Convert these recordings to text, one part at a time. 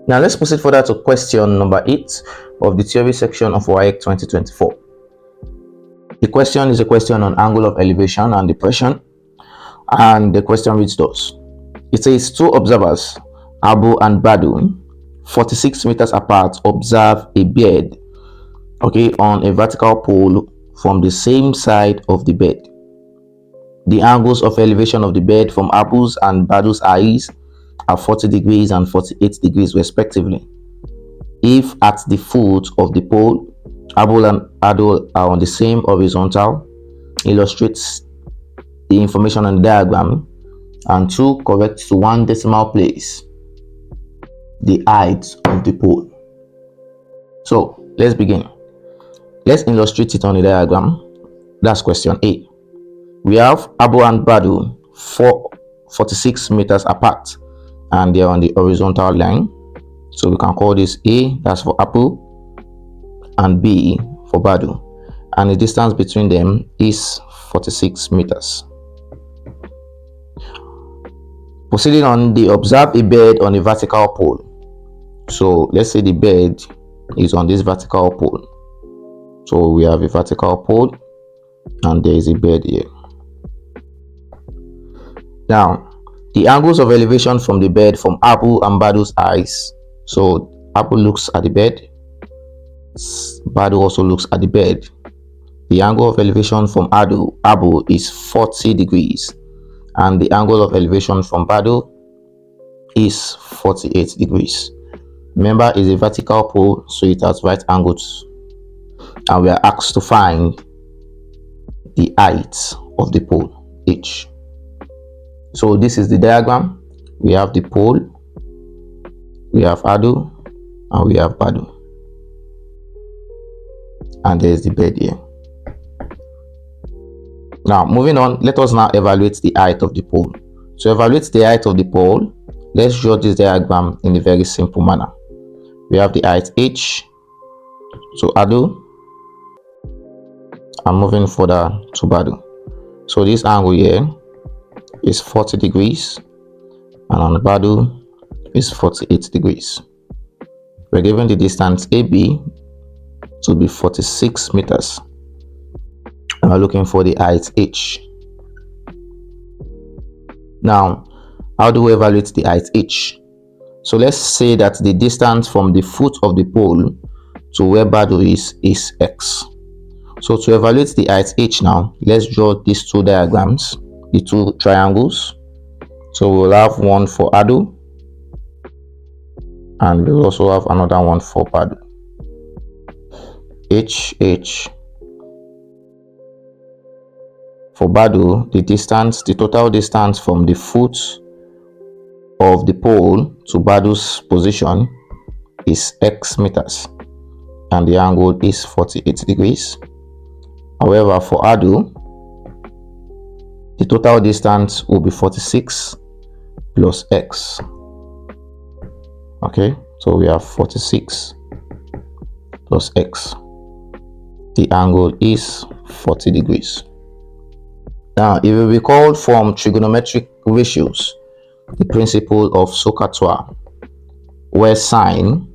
Now let's proceed further to question number 8 of the theory section of Wassce 2024. The question is a question on angle of elevation and depression, and the question reads thus. It says two observers, Abu and Badu, 46 meters apart, observe a bed, on a vertical pole from the same side of the bed. The angles of elevation of the bed from Abu's and Badu's eyes are 40 degrees and 48 degrees respectively. If at the foot of the pole, Abu and Badu are on the same horizontal, illustrates the information on the diagram, and 2 correct to 1 decimal place the height of the pole. So let's begin. Let's illustrate it on the diagram. That's question A. We have Abu and Badu 46 meters apart, and they're on the horizontal line. So we can call this A, that's for Abu, and B for Badu. And the distance between them is 46 meters. Proceeding on, they observe a bed on a vertical pole. So let's say the bed is on this vertical pole. So we have a vertical pole and there is a bed here. Now, the angles of elevation from the bed from Abu and Badu's eyes. So Abu looks at the bed, Badu also looks at the bed. The angle of elevation from Abu is 40 degrees, and the angle of elevation from Badu is 48 degrees. Remember, it's a vertical pole, so it has right angles, and we are asked to find the height of the pole H. So this is the diagram. We have the pole, we have Adu, and we have Badu, and there's the bed here. Now moving on, let us now evaluate the height of the pole. To evaluate the height of the pole, let's draw this diagram in a very simple manner. We have the height H to Adu, and moving further to Badu. So this angle here is 40 degrees, and on Badu is 48 degrees. We're given the distance AB to be 46 meters, and we're looking for the height H. Now, how do we evaluate the height H? So let's say that the distance from the foot of the pole to where Badu is X. So to evaluate the height H now, let's draw these two diagrams, the two triangles. So we'll have one for Adu, and we'll also have another one for Badu. H. For Badu, the total distance from the foot of the pole to Badu's position is X meters, and the angle is 48 degrees. However, for Adu, the total distance will be 46 plus X. Okay, so we have 46 plus X. The angle is 40 degrees. Now, if you recall from trigonometric ratios, the principle of SOHCAHTOA, where sine,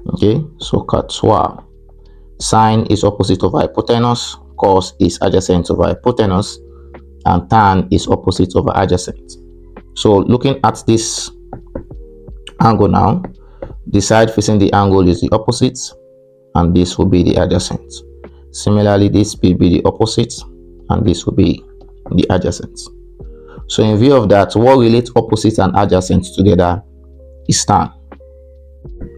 SOHCAHTOA, sine is opposite of hypotenuse, cos is adjacent over hypotenuse, and tan is opposite over adjacent. So looking at this angle now, the side facing the angle is the opposite, and this will be the adjacent. Similarly, this will be the opposite, and this will be the adjacent. So in view of that, what relates opposite and adjacent together is tan.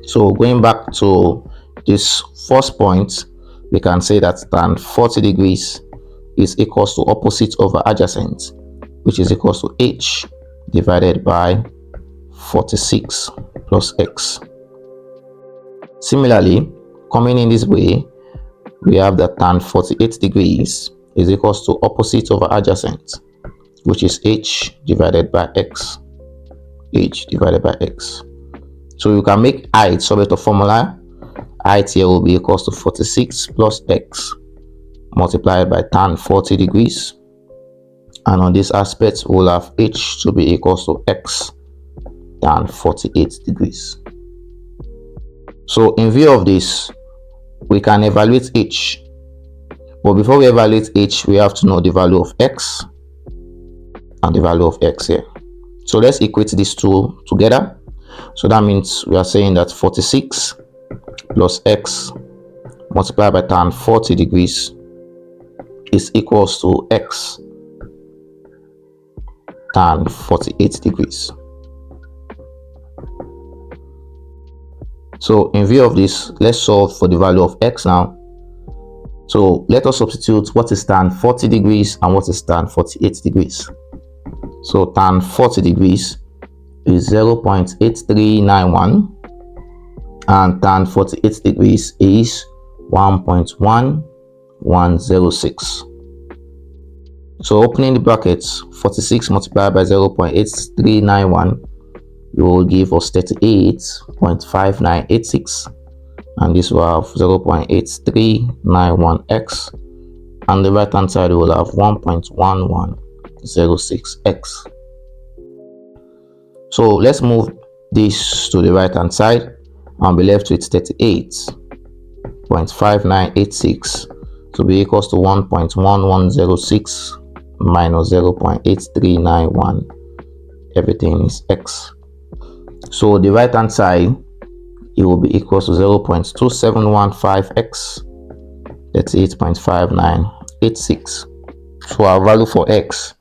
So going back to this first point, we can say that tan 40 degrees is equals to opposite over adjacent, which is equals to H divided by 46 plus X. Similarly, coming in this way, we have that tan 48 degrees is equals to opposite over adjacent, which is H divided by X. H divided by X. So you can make height subject to formula. Height here will be equals to 46 plus X multiplied by tan 40 degrees. And on this aspect, we'll have H to be equals to X tan 48 degrees. So in view of this, we can evaluate h. But before we evaluate h, we have to know the value of x and the value of x here. So let's equate these two together. So that means we are saying that 46 plus x multiplied by tan 40 degrees is equals to x tan 48 degrees. So in view of this, let's solve for the value of x now. So let us substitute what is tan 40 degrees and what is tan 48 degrees. So tan 40 degrees is 0.8391 and tan 48 degrees is 1.1106. So opening the brackets, 46 multiplied by 0.8391 will give us 38.5986, and this will have 0.8391x, and the right hand side will have 1.1106x. So let's move this to the right hand side and be left with 38.5986 to be equals to 1.1106 minus 0.8391. Everything is x. So the right hand side, it will be equals to 0.2715x, 38.5986. So our value for x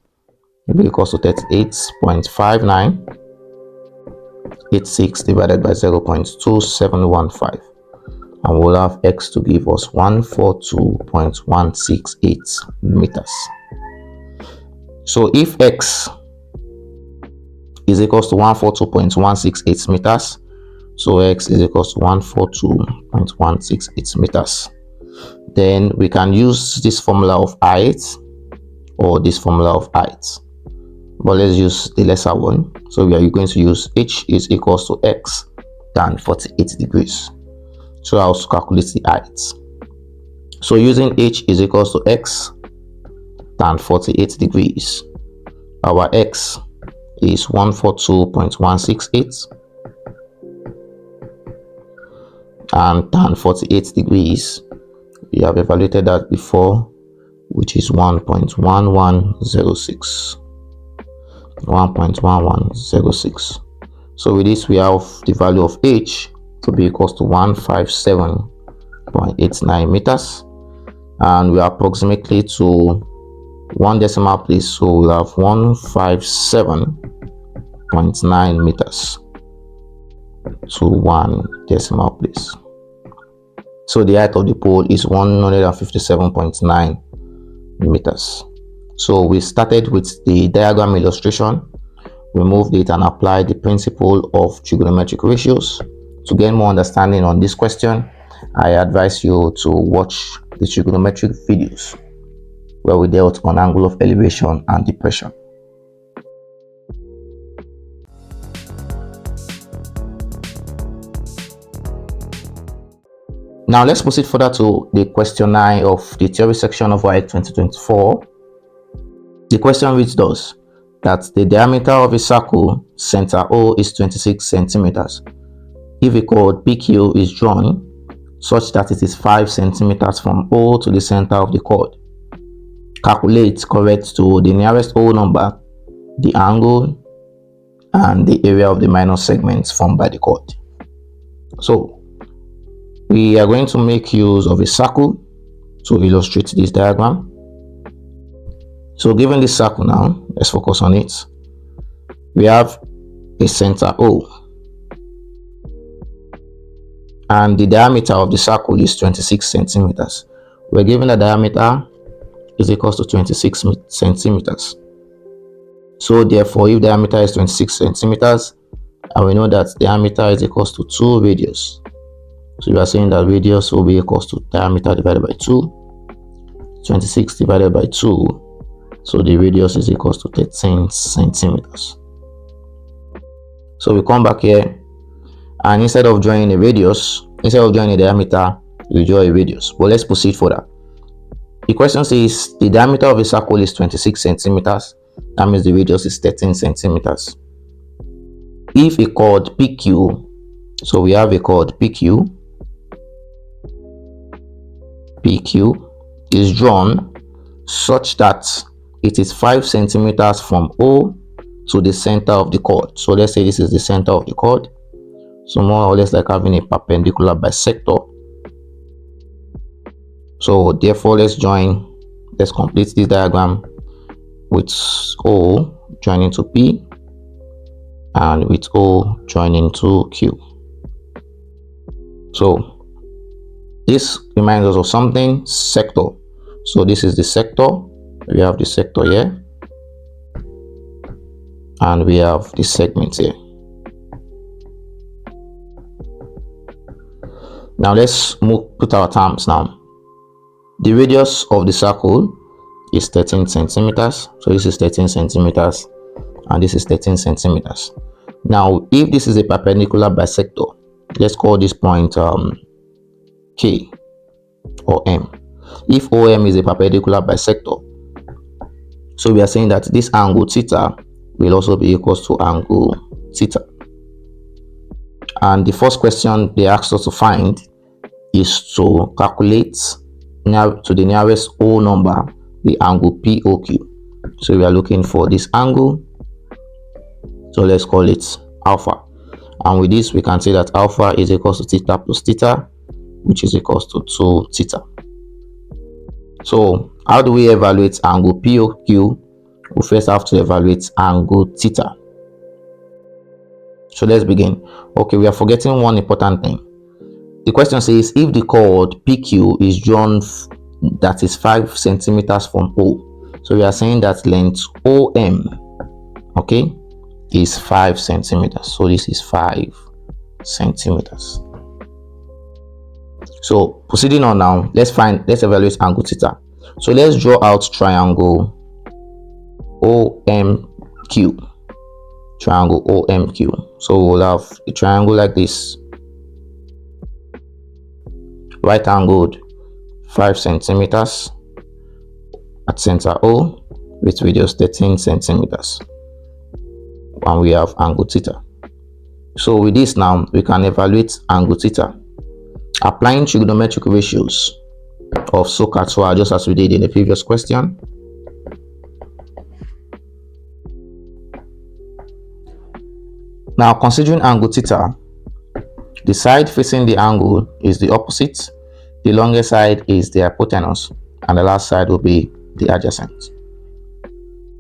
will be equals to 38.5986 divided by 0.2715, and we'll have x to give us 142.168 meters. So if x is equals to 142.168 meters, so x is equals to 142.168 meters, then we can use this formula of height or this formula of height, but let's use the lesser one. So we are going to use h is equals to x tan 48 degrees. So I'll calculate the height. So using h is equals to x tan 48 degrees, our x is 142.168, and tan 48 degrees, we have evaluated that before, which is 1.1106. So with this, we have the value of h to be equals to 157.89 meters, and we are approximately to one decimal place, so we'll have 157.9 meters to one decimal place. So the height of the pole is 157.9 meters. So we started with the diagram illustration, we moved it and applied the principle of trigonometric ratios. To get more understanding on this question, I advise you to watch the trigonometric videos where we dealt on angle of elevation and depression. Now let's proceed further to the question 9 of the theory section of WAEC 2024. The question reads thus: that the diameter of a circle center O is 26 centimeters. If a chord PQ is drawn such that it is 5 centimeters from O to the center of the chord, calculate correct to the nearest whole number the angle and the area of the minor segments formed by the chord. So we are going to make use of a circle to illustrate this diagram. So given this circle now, let's focus on it. We have a center O, and the diameter of the circle is 26 centimeters. We're given the diameter is equals to 26 centimeters. So therefore, if diameter is 26 centimeters, and we know that diameter is equals to 2 radius, so we are saying that radius will be equals to diameter divided by 2, 26 divided by 2, so the radius is equals to 13 centimeters. So we come back here, and instead of drawing a radius, instead of drawing a diameter, we draw a radius. But let's proceed further. The question says the diameter of a circle is 26 centimeters. That means the radius is 13 centimeters. If a chord PQ So we have a chord PQ. PQ is drawn such that it is 5 centimeters from O to the center of the chord. So let's say this is the center of the chord. So more or less like having a perpendicular bisector. So therefore, let's complete this diagram with O joining to P and with O joining to Q. So this reminds us of something, sector. So this is the sector. We have the sector here and we have the segment here. Now let's put our terms now. The radius of the circle is 13 centimeters. So this is 13 centimeters and this is 13 centimeters. Now, if this is a perpendicular bisector, let's call this point K or M. If OM is a perpendicular bisector, so we are saying that this angle theta will also be equals to angle theta. And the first question they asked us to find is to calculate to the nearest O number the angle POQ. So we are looking for this angle. So let's call it alpha. And with this, we can say that alpha is equals to theta plus theta, which is equals to 2 theta. So how do we evaluate angle POQ? We first have to evaluate angle theta. So let's begin. Okay, we are forgetting one important thing. The question says if the chord PQ is drawn that is 5 centimeters from O. So we are saying that length OM, okay, is 5 centimeters. So this is 5 centimeters. So proceeding on now, let's evaluate angle theta. So let's draw out triangle OMQ. Triangle OMQ. So we'll have a triangle like this, right angled, 5 centimeters at center O with radius 13 centimeters. And we have angle theta. So with this now, we can evaluate angle theta applying trigonometric ratios of SOHCAHTOA, just as we did in the previous question. Now, considering angle theta, the side facing the angle is the opposite, the longest side is the hypotenuse, and the last side will be the adjacent.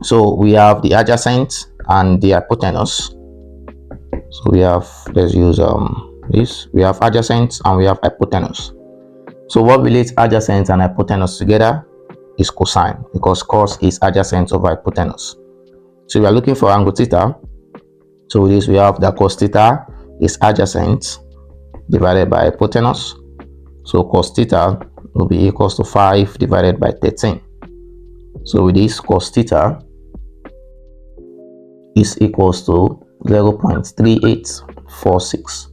So we have the adjacent and the hypotenuse. So we have, let's use this. We have adjacent and we have hypotenuse. So what relates adjacent and hypotenuse together is cosine, because cos is adjacent over hypotenuse. So we are looking for angle theta. So with this, we have that cos theta is adjacent divided by hypotenuse. So cos theta will be equals to 5 divided by 13. So with this, cos theta is equals to 0.3846.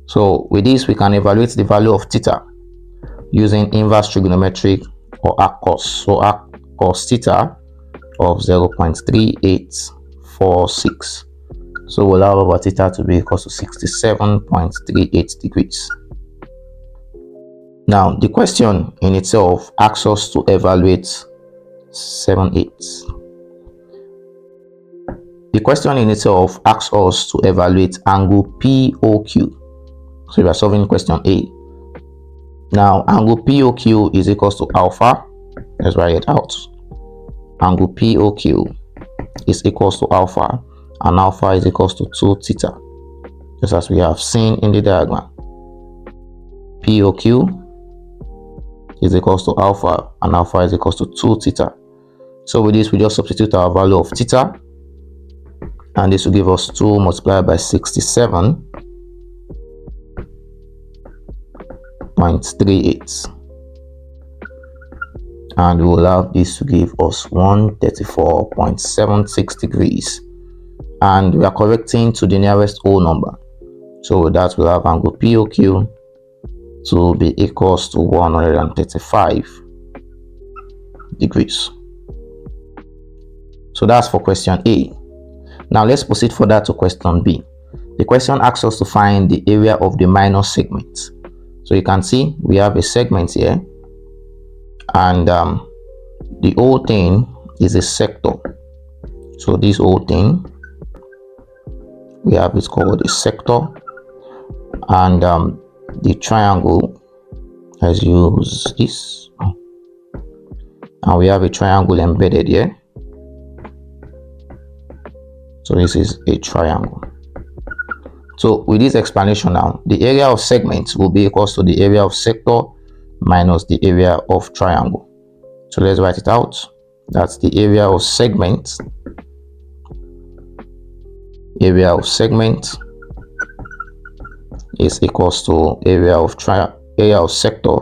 So with this, we can evaluate the value of theta using inverse trigonometric or arc cos. So arc cos theta of 0.3846. So we'll have our theta to be equal to 67.38 degrees. Now, the question in itself asks us to evaluate 7/8. The question in itself asks us to evaluate angle POQ. So we are solving question A. Now, angle POQ is equals to alpha. Let's write it out. Angle POQ is equals to alpha, and alpha is equals to 2 theta, just as we have seen in the diagram. POQ is equals to alpha, and alpha is equals to 2 theta. So with this, we just substitute our value of theta, and this will give us 2 multiplied by 67.38, and we will have this to give us 134.76 degrees, and we are correcting to the nearest O number. So with that, we'll have angle POQ to be equals to 135 degrees. So that's for question A. Now let's proceed further to question B. The question asks us to find the area of the minor segment. So you can see we have a segment here, and the whole thing is a sector. So this whole thing we have is called a sector, and the triangle, let's use this, and we have a triangle embedded here. So this is a triangle. So with this explanation now, the area of segment will be equals to the area of sector minus the area of triangle. So let's write it out. That's the area of segment. Area of segment is equals to area of sector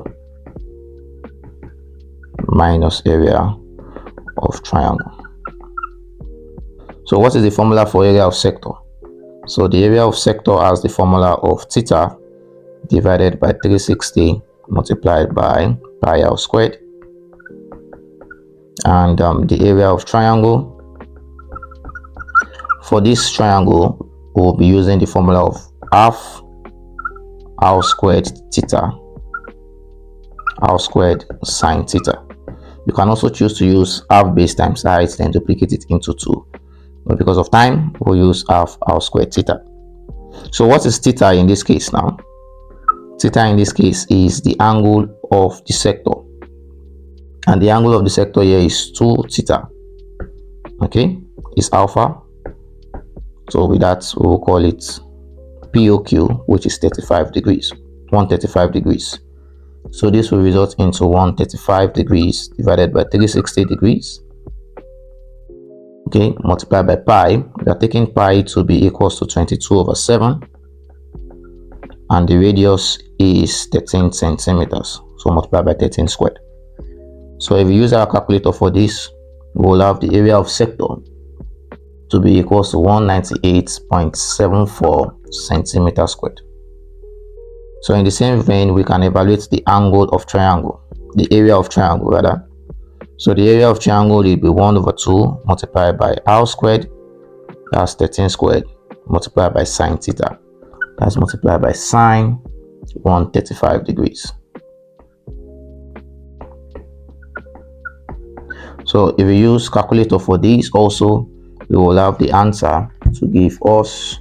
minus area of triangle. So what is the formula for area of sector? So the area of sector has the formula of theta divided by 360 multiplied by pi r squared. And the area of triangle, for this triangle we'll be using the formula of half r squared theta, r squared sine theta. You can also choose to use half base times height, then duplicate it into 2. But because of time, we'll use half r squared theta. So what is theta in this case now? Theta in this case is the angle of the sector. And the angle of the sector here is 2 theta. Okay, it's alpha. So with that, we will call it POQ, which is 35 degrees, 135 degrees. So this will result into 135 degrees divided by 360 degrees. Okay, multiplied by pi. We are taking pi to be equals to 22/7. And the radius is 13 centimeters. So multiplied by 13 squared. So if we use our calculator for this, we'll have the area of sector to be equals to 198.74 centimeters squared. So in the same vein, we can evaluate the angle of triangle, the area of triangle rather. So the area of triangle will be 1/2 multiplied by r squared, that's 13 squared, multiplied by sine theta, that's multiplied by sine 135 degrees. So if we use calculator for this also, we will have the answer to give us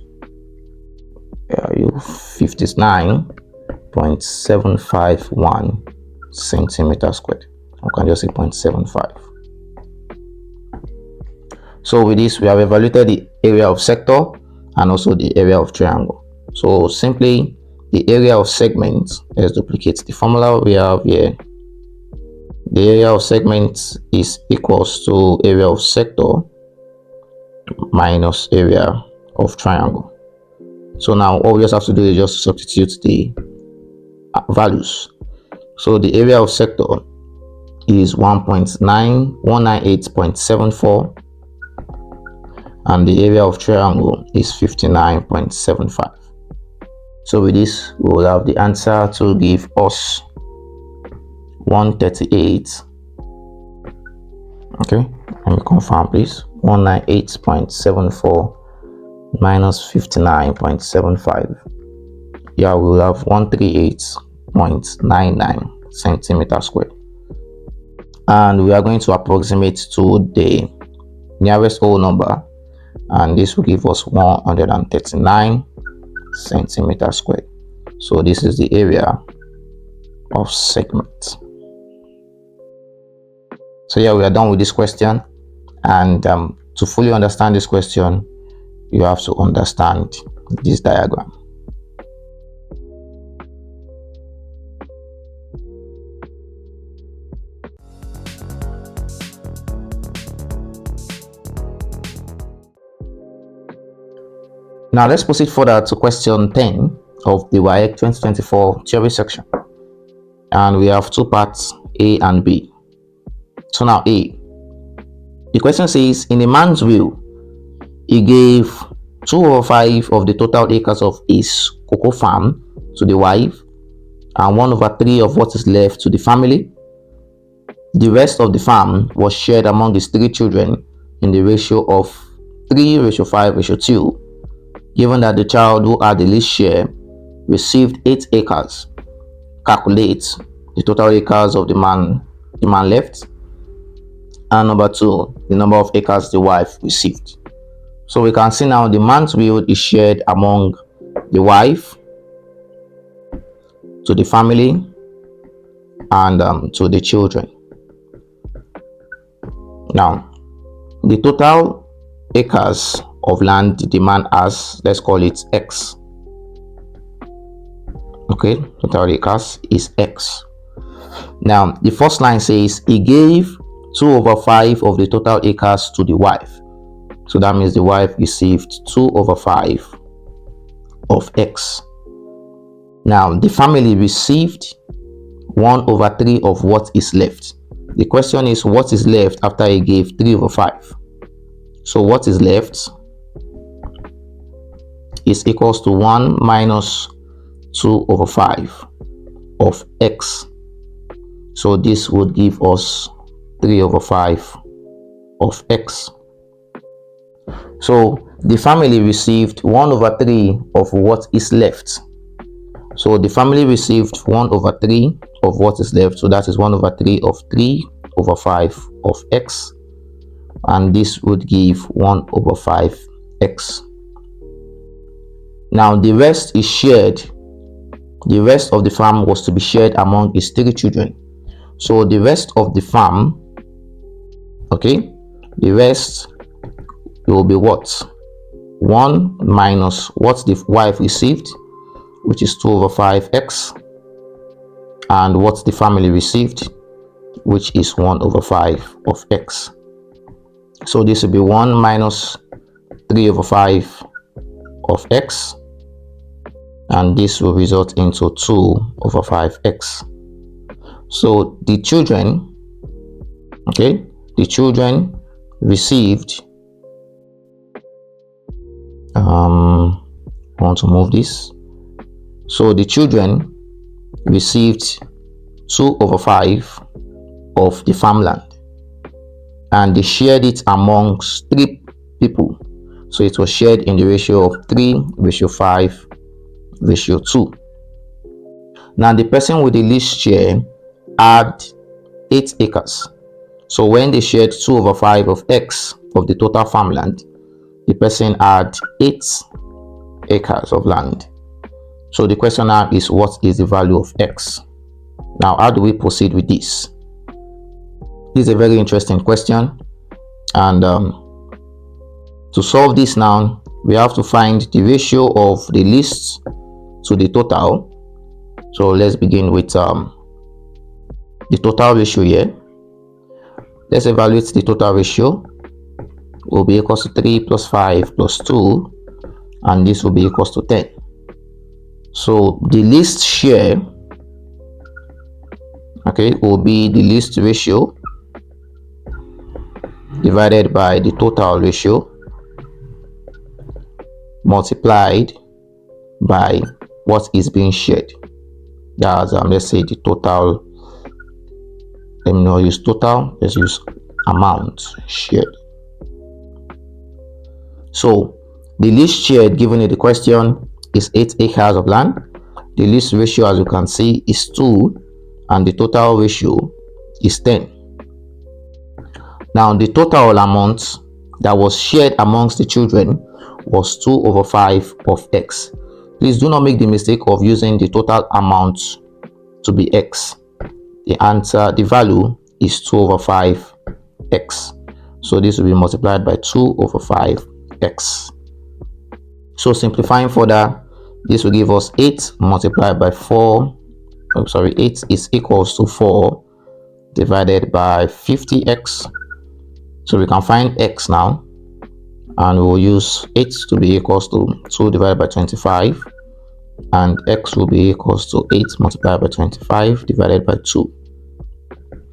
59.751 centimeters squared. I can just say 0.75. So with this, we have evaluated the area of sector and also the area of triangle. So simply the area of segment, let's duplicate the formula we have here. The area of segment is equals to area of sector minus area of triangle. So now all we just have to do is just substitute the values. So the area of sector is 198.74 and the area of triangle is 59.75. So with this, we will have the answer to give us 138. Okay, let me confirm please. 198.74 minus 59.75. Yeah, we will have 138.99 centimeters squared. And we are going to approximate to the nearest whole number, and this will give us 139 centimeters squared. So this is the area of segment. So yeah, we are done with this question, and to fully understand this question, you have to understand this diagram. Now let's proceed further to question 10 of the Wassce 2024 theory section. And we have two parts, A and B. So now A. The question says, in a man's will, he gave 2/5 of the total acres of his cocoa farm to the wife and 1/3 of what is left to the family. The rest of the farm was shared among his 3 children in the ratio of 3:5:2. Given that the child who had the least share received 8 acres, calculate the total acres of the man left, and number 2, the number of acres the wife received. So we can see now the man's will is shared among the wife, to the family, and to the children. Now, the total acres of land the man has, let's call it X. Okay, total acres is X. Now, the first line says he gave 2/5 of the total acres to the wife. So that means the wife received 2/5 of X. Now, the family received 1/3 of what is left. The question is, what is left after he gave 3/5? So what is left is equals to 1 minus 2/5 of X. So this would give us 3/5 of X. So the family received 1/3 of what is left. So the family received 1/3 of what is left. So that is 1/3 of 3/5 of X. And this would give 1/5 X. Now the rest is shared. The rest of the farm was to be shared among his 3 children. So the rest of the farm, okay, the rest will be what? 1 minus what the wife received, which is 2/5 X, and what the family received, which is 1/5 of X. So this will be 1 minus 3/5 of X, and this will result into 2/5 X. So the children, okay, the children received, I want to move this. So the children received 2/5 of the farmland, and they shared it amongst 3 people. So it was shared in the ratio of 3:5:2. Now the person with the least share had 8 acres. So when they shared 2/5 of X of the total farmland, the person had 8 acres of land. So the question now is, what is the value of X? Now, how do we proceed with this? This is a very interesting question, and to solve this now, we have to find the ratio of the least to the total. So let's begin with the total ratio here. Let's evaluate the total ratio. Will be equals to 3 plus 5 plus 2, and this will be equals to 10. So the least share, okay, will be the least ratio divided by the total ratio multiplied by what is being shared. That's let's say the total. Let me not use total, let's use amount shared. So the least shared given in the question is 8 acres of land. The least ratio, as you can see, is 2, and the total ratio is 10. Now the total amount that was shared amongst the children was 2/5 of X. Please do not make the mistake of using the total amount to be X. The answer, the value is 2/5 X. So this will be multiplied by 2/5 X. So simplifying further, this will give us 8 multiplied by 4. 8 is equals to 4 divided by 50x. So we can find x now, and we'll use 8 to be equals to 2 divided by 25, and x will be equals to 8 multiplied by 25 divided by 2.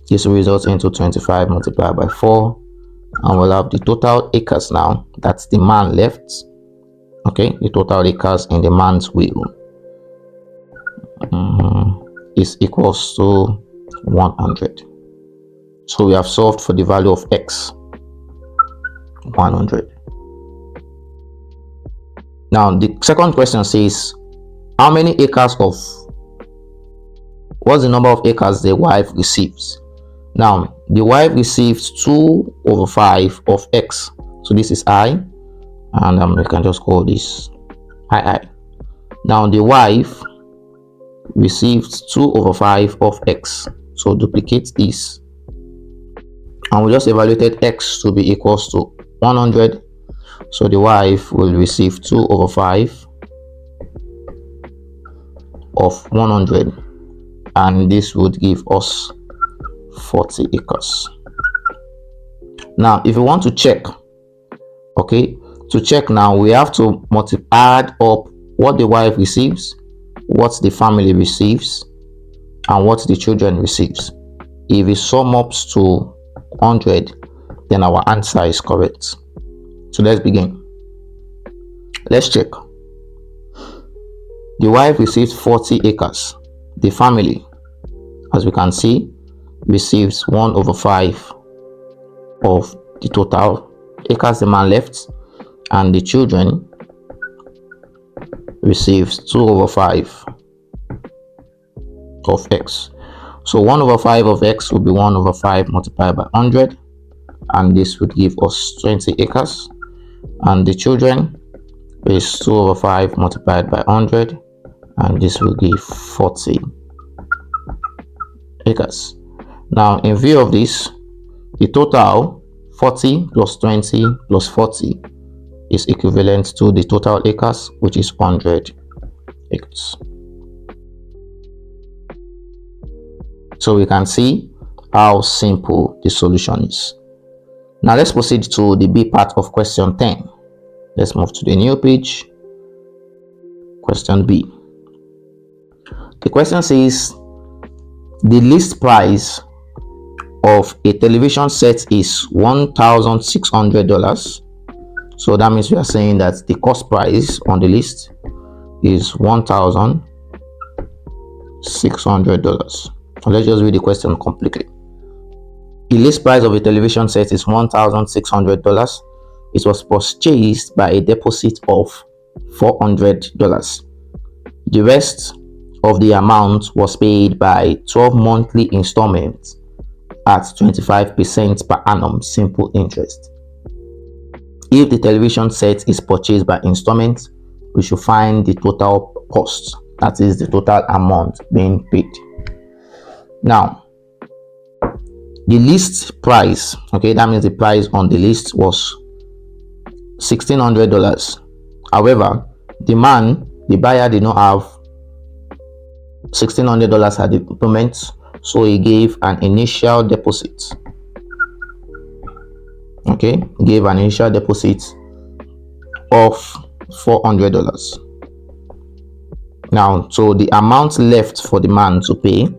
This will result into 25 multiplied by 4, and we'll have the total acres now. That's the man left. Okay, the total acres in the man's will is equals to 100. So we have solved for the value of x, 100. Now the second question says, how many acres of, what's the number of acres the wife receives? Now the wife receives 2/5 of x, so this is I, and we can just call this I. Now the wife receives 2/5 of x, so duplicate this, and we just evaluated x to be equals to 100, so the wife will receive 2/5 of 100, and this would give us 40 acres. Now if you want to check, okay, to check now we have to add up what the wife receives, what the family receives, and what the children receives. If it sum up to 100, then our answer is correct. So let's begin. Let's check. The wife receives 40 acres. The family, as we can see, receives 1/5 of the total acres the man left, and the children receives 2/5 of x. So 1/5 of x will be 1/5 multiplied by 100, and this would give us 20 acres, and the children is 2/5 multiplied by 100, and this will give 40 acres. Now in view of this, the total 40 plus 20 plus 40 is equivalent to the total acres, which is 100 acres. So we can see how simple the solution is. Now let's proceed to the B part of question 10. Let's move to the new page. Question B. The question says, the list price of a television set is $1,600. So that means we are saying that the cost price on the list is $1,600. So let's just read the question completely. The list price of a television set is $1,600. It was purchased by a deposit of $400. The rest of the amount was paid by 12 monthly installments at 25% per annum simple interest. If the television set is purchased by installments, we should find the total cost, that is the total amount being paid. Now the list price, okay, that means the price on the list was $1,600. However, the buyer did not have $1,600 at the moment, so he gave an initial deposit. Okay, gave an initial deposit of $400. Now, so the amount left for the man to pay,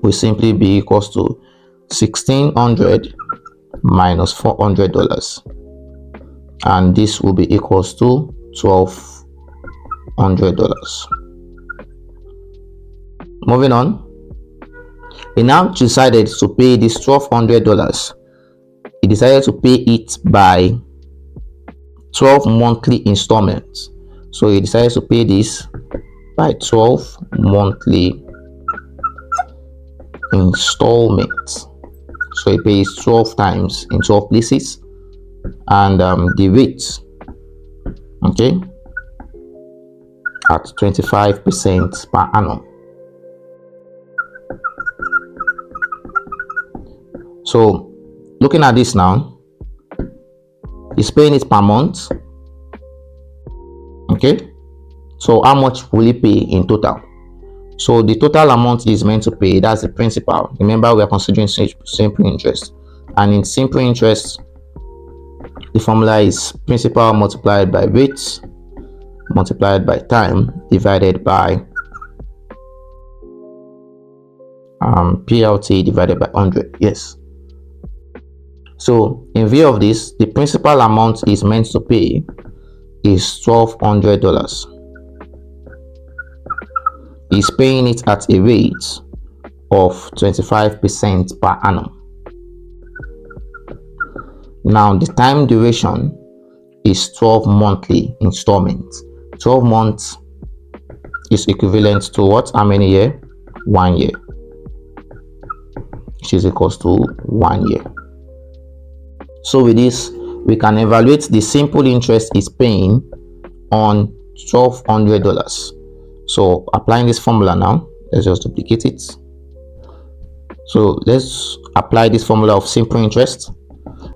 will simply be equals to $1,600 minus $400, and this will be equals to $1,200. Moving on, he now decided to pay this $1,200. He decided to pay it by 12 monthly installments. So he decided to pay this by 12 monthly installments. So he pays 12 times in 12 places, and the rate, okay, at 25% per annum. So looking at this now, he's paying it per month. Okay, so how much will he pay in total? So the total amount is meant to pay, that's the principal. Remember, we are considering simple interest, and in simple interest the formula is principal multiplied by rate multiplied by time divided by PLT divided by 100. Yes. So in view of this, the principal amount is meant to pay is $1,200. He's paying it at a rate of 25% per annum. Now the time duration is 12 monthly installments. 12 months is equivalent to what? How many year? 1 year, which is equals to 1 year. So with this, we can evaluate the simple interest is paying on $1,200. So applying this formula now, let's just duplicate it. So let's apply this formula of simple interest,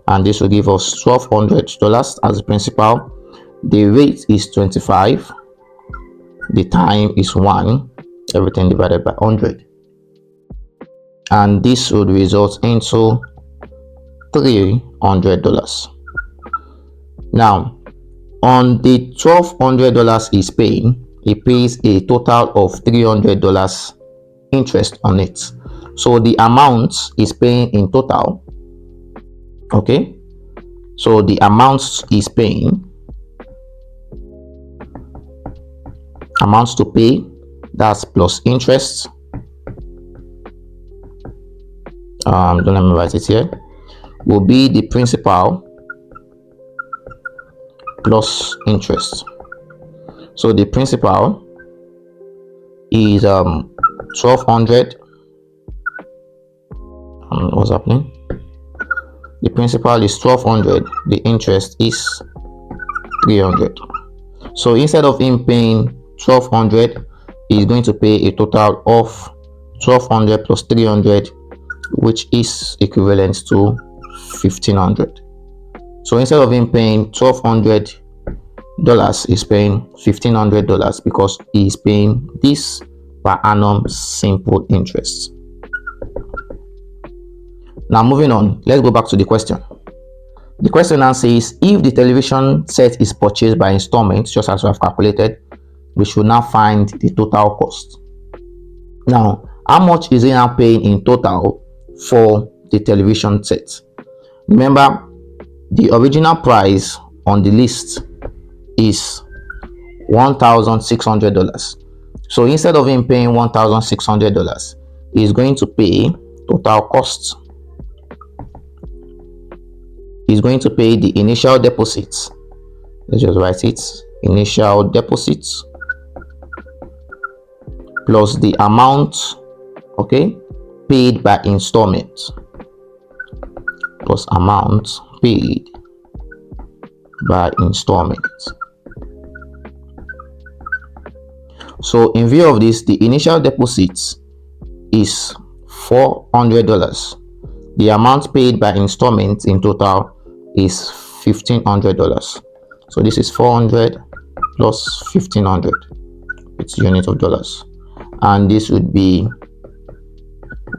and this will give us $1,200 as the principal. The rate is 25, the time is 1, everything divided by 100, and this would result into $300. Now on the $1,200 is paying, he pays a total of $300 interest on it. So the amount is paying in total, okay, so the amount is paying, amounts to pay, that's plus interest, don't let me write it here, will be the principal plus interest. So the principal is 1,200. What's happening? The principal is 1,200, the interest is 300. So instead of him paying 1,200, he's going to pay a total of 1,200 plus 300, which is equivalent to 1,500. So instead of him paying $1,200, he's paying $1,500 because he is paying this per annum simple interest. Now moving on, let's go back to the question. The question now says, if the television set is purchased by installments, just as we have calculated, we should now find the total cost. Now, how much is he now paying in total for the television set? Remember, the original price on the list is $1,600. So instead of him paying $1,600, he's going to pay total cost. He's going to pay the initial deposits. Let's just write it. Initial deposits plus the amount, okay, paid by installment, plus amount paid by installment. So in view of this, the initial deposits is $400. The amount paid by installment in total is $1,500. So this is 400 plus 1,500, it's unit of dollars, and this would be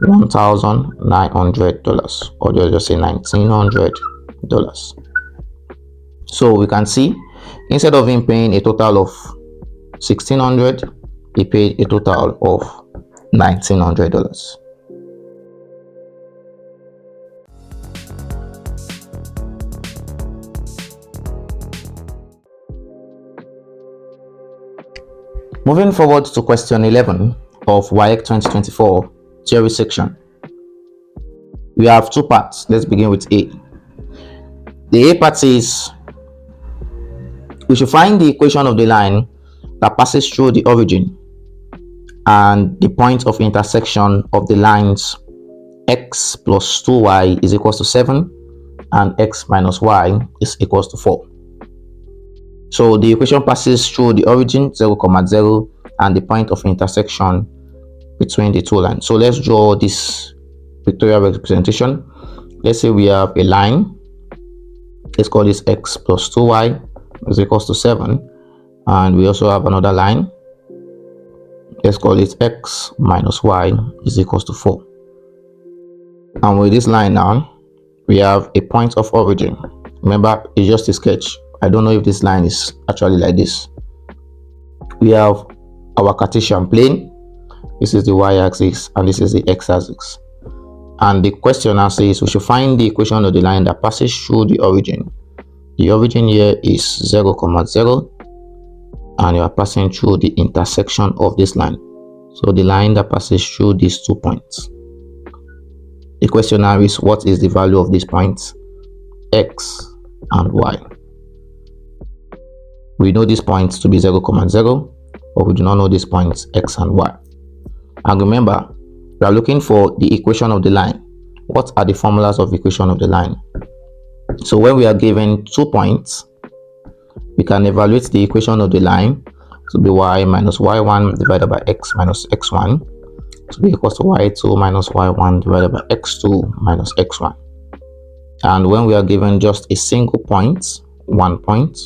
$1,900, or just say $1,900. So we can see, instead of him paying a total of $1,600, he paid a total of $1,900. Moving forward to question 11 of WAEC 2024 theory section. We have two parts. Let's begin with A. The A part says we should find the equation of the line that passes through the origin and the point of intersection of the lines x plus 2y is equals to 7 and x minus y is equals to 4. So the equation passes through the origin 0, 0 and the point of intersection between the two lines. So let's draw this pictorial representation. Let's say we have a line. Let's call this x plus 2y is equals to 7, and we also have another line. Let's call it x minus y is equals to 4. And with this line now, we have a point of origin. Remember, it's just a sketch. I don't know if this line is actually like this. We have our Cartesian plane. This is the y-axis and this is the x-axis. And the question now says we should find the equation of the line that passes through the origin. The origin here is 0, 0, and you are passing through the intersection of this line. So the line that passes through these 2 points. The question now is, what is the value of this point? x and y. We know these points to be 0, 0, but we do not know these points x and y. And remember, we are looking for the equation of the line. What are the formulas of equation of the line? So when we are given 2 points, we can evaluate the equation of the line to be y minus y1 divided by x minus x1 to be equals to y2 minus y1 divided by x2 minus x1. And when we are given just a single point, 1 point,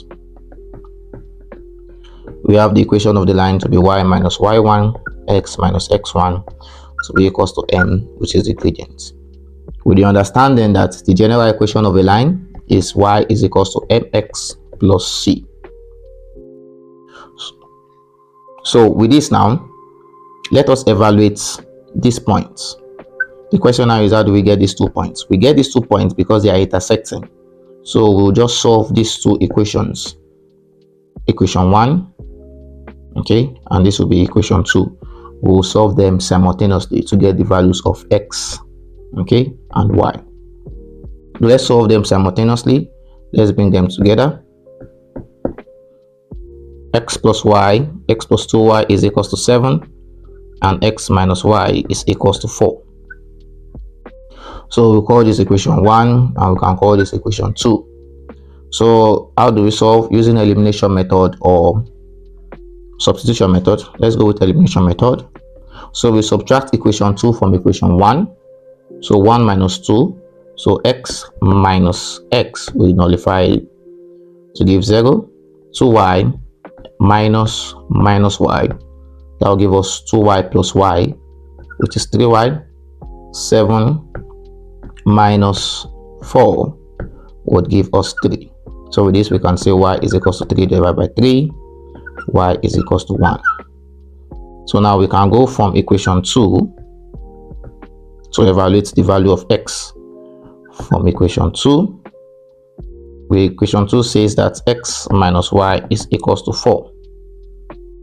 we have the equation of the line to be y minus y1 x minus x1 to be equals to n, which is the gradient. With the understanding that the general equation of a line is y is equals to mx plus c. So with this now, let us evaluate these points. The question now is, how do we get these 2 points? We get these 2 points because they are intersecting. So we'll just solve these 2 equations. Equation 1, okay, and this will be equation 2. We'll solve them simultaneously to get the values of x, okay, and y. Let's solve them simultaneously. Let's bring them together. X plus y, x plus 2y is equals to 7, and x minus y is equals to 4. So we'll call this equation 1, and we can call this equation 2. So how do we solve? Using elimination method or substitution method. Let's go with elimination method. So we subtract equation 2 from equation 1. So 1 minus 2. So x minus x will nullify to give 0. 2y minus y. That will give us 2y plus y, which is 3y. 7 minus 4 would give us 3. So with this we can say y is equals to 3 divided by 3. Y is equals to 1. So now we can go from equation 2 to evaluate the value of x. From equation 2, equation 2 says that x minus y is equals to 4.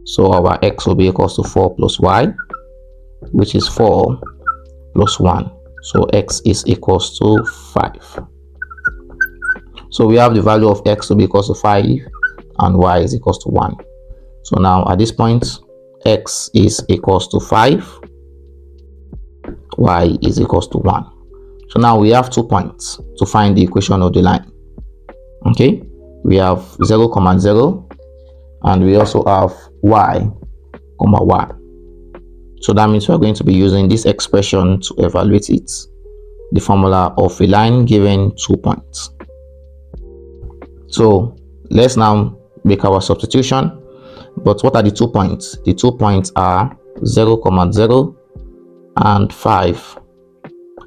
So our x will be equals to 4 plus y, which is 4 plus 1. So x is equals to 5. So we have the value of x to be equals to 5 and y is equals to 1. So now at this point, x is equals to 5, y is equals to 1. So now we have 2 points to find the equation of the line. Okay, we have 0, 0, and we also have y, y. So that means we are going to be using this expression to evaluate it. The formula of a line given 2 points. So let's now make our substitution. But what are the 2 points? The 2 points are 0, 0 and 5,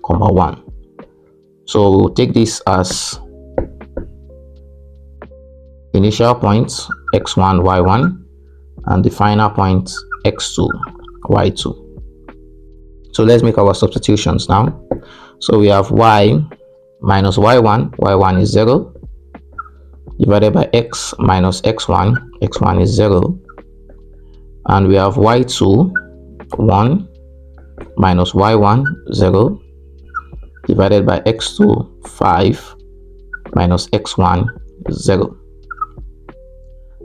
1. So we'll take this as initial points x1, y1, and the final point x2, y2. So let's make our substitutions now. So we have y minus y1, y1 is 0, divided by x minus x1, x1 is 0, and we have y2, 1, minus y1, 0, divided by x2, 5, minus x1, 0.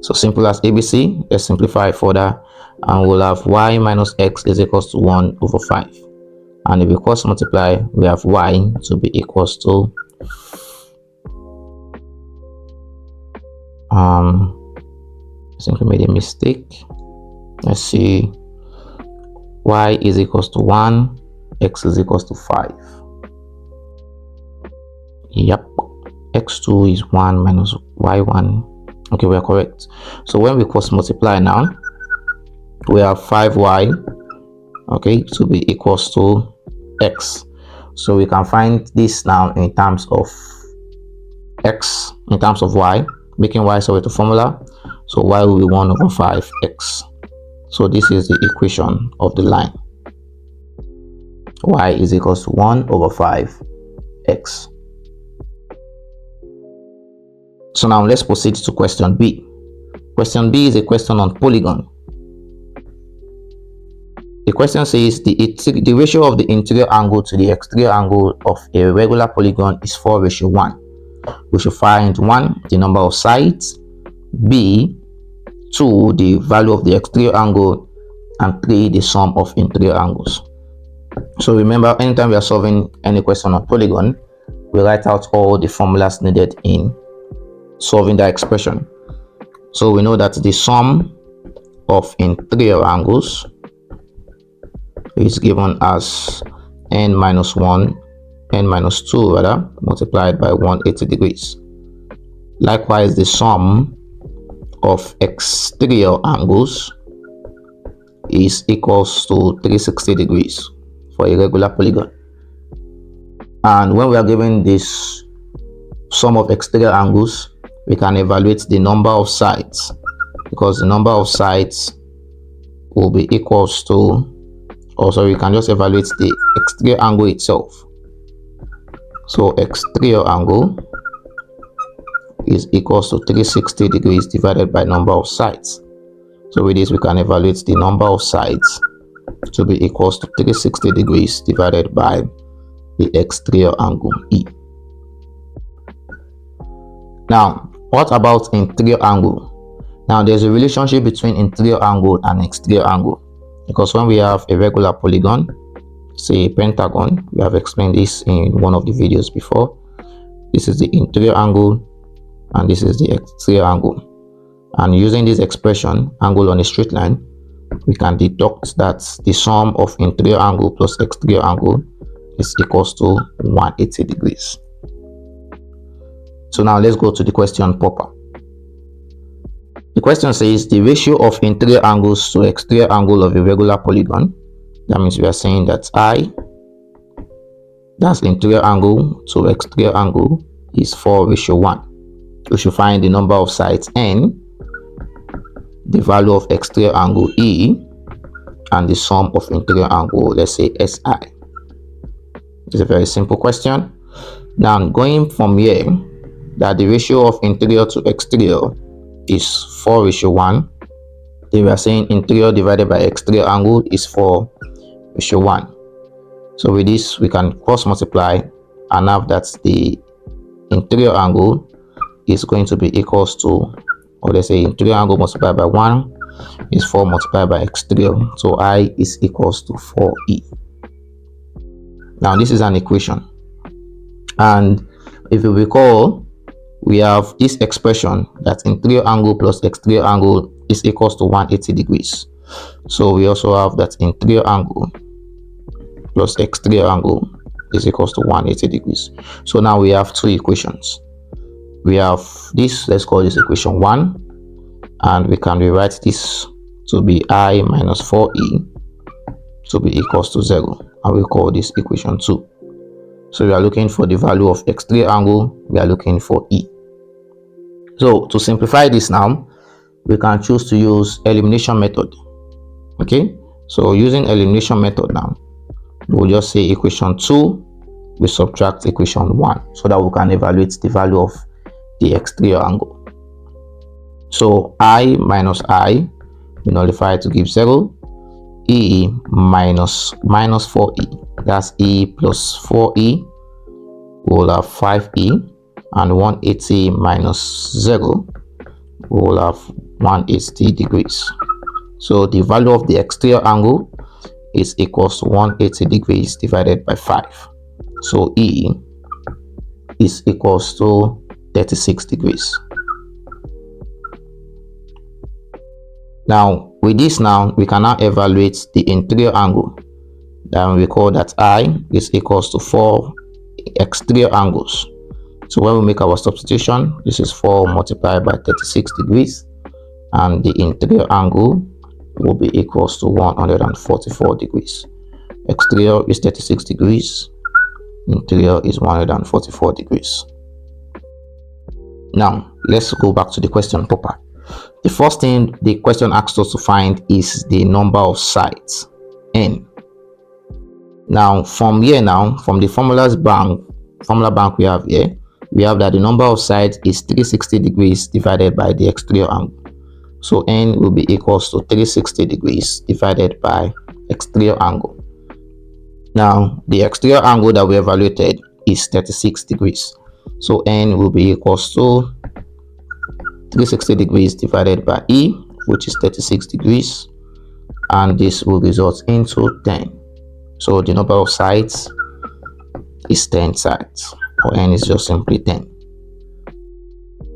So simple as ABC. Let's simplify further, and we'll have y minus x is equals to 1 over 5. And if we cross multiply, we have y to be equals to I think we made a mistake. Let's see. Y is equals to 1, x is equals to 5. Yep, x2 is 1 minus y1. Okay, we are correct. So when we cross multiply now, we have 5y, okay, to be equals to x. So we can find this now in terms of x, in terms of y, making y so with the formula. So y will be 1 over 5x. So this is the equation of the line. Y is equals to 1 over 5x. So now let's proceed to question B. Question B is a question on polygon. The question says the ratio of the interior angle to the exterior angle of a regular polygon is 4:1. we should find 1, the number of sides, b, 2, the value of the exterior angle, and 3, the sum of interior angles. So remember, anytime we are solving any question on polygon, we write out all the formulas needed in solving that expression. So we know that the sum of interior angles is given as n minus 1, n minus 2 rather, multiplied by 180 degrees. Likewise, the sum of exterior angles is equals to 360 degrees for a regular polygon. And when we are given this sum of exterior angles, we can evaluate the number of sides, because the number of sides will be equals to, also we can just evaluate the exterior angle itself. So exterior angle is equals to 360 degrees divided by number of sides. So with this, we can evaluate the number of sides to be equals to 360 degrees divided by the exterior angle E. Now, what about interior angle? Now, there's a relationship between interior angle and exterior angle, because when we have a regular polygon, say a pentagon, we have explained this in one of the videos before. This is the interior angle and this is the exterior angle. And using this expression, angle on a straight line, we can deduct that the sum of interior angle plus exterior angle is equals to 180 degrees. So now let's go to the question proper. The question says the ratio of interior angles to exterior angle of a regular polygon. That means we are saying that I, that's interior angle to exterior angle, is 4:1. We should find the number of sides n, the value of exterior angle E, and the sum of interior angle, let's say SI. It's a very simple question. Now going from here, that the ratio of interior to exterior is 4:1. Then we are saying interior divided by exterior angle is 4:1. So with this, we can cross multiply and have that the interior angle is going to be equals to, or let's say interior angle multiplied by 1 is 4 multiplied by exterior. So I is equals to 4E. Now this is an equation. And if you recall, we have this expression that interior angle plus exterior angle is equals to 180 degrees. So we also have that interior angle plus exterior angle is equals to 180 degrees. So now we have two equations. We have this, let's call this equation 1, and we can rewrite this to be I minus 4E to be equals to 0, and we'll call this equation 2. So we are looking for the value of exterior angle, we are looking for E. So to simplify this now, we can choose to use elimination method. Okay, so using elimination method now, we'll just say equation 2, we subtract equation 1, so that we can evaluate the value of the exterior angle. So I minus I, we nullify to give 0. E minus 4E, that's E plus 4E, we'll have 5E, and 180 minus 0, we'll have 180 degrees. So the value of the exterior angle is equals to 180 degrees divided by 5. So E is equals to 36 degrees. Now with this, now we can now evaluate the interior angle. Then we call that I is equals to 4 exterior angles. So when we make our substitution, this is 4 multiplied by 36 degrees, and the interior angle will be equals to 144 degrees. Exterior is 36 degrees, interior is 144 degrees. Now let's go back to the question proper. The first thing the question asks us to find is the number of sides, n. Now from here, now from the formula bank we have here, we have that the number of sides is 360 degrees divided by the exterior angle. So n will be equals to 360 degrees divided by exterior angle. Now the exterior angle that we evaluated is 36 degrees. So n will be equals to 360 degrees divided by e, which is 36 degrees, and this will result into 10. So the number of sides is 10 sides, or n is just simply 10.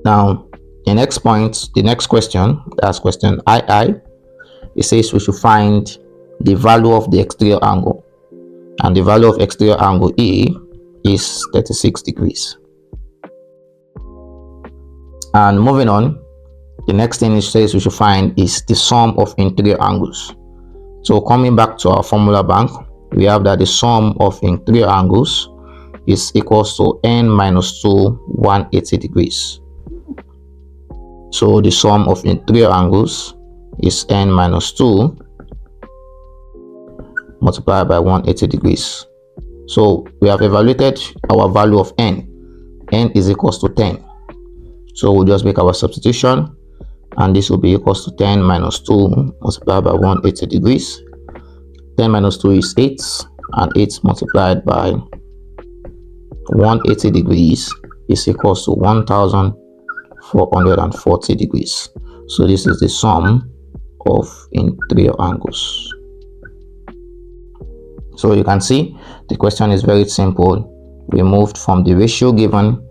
Now the next question, that's question II. It says we should find the value of the exterior angle, and the value of exterior angle E is 36 degrees. And moving on, the next thing it says we should find is the sum of interior angles. So coming back to our formula bank, we have that the sum of interior angles is equals to n minus 2 180 degrees. So the sum of interior angles is n minus 2 multiplied by 180 degrees. So we have evaluated our value of n. N is equals to 10. So we'll just make our substitution, and this will be equals to 10 minus 2 multiplied by 180 degrees. 10 minus 2 is 8, and 8 multiplied by 180 degrees is equals to 1440 degrees. So this is the sum of interior angles. So you can see the question is very simple. We moved from the ratio given,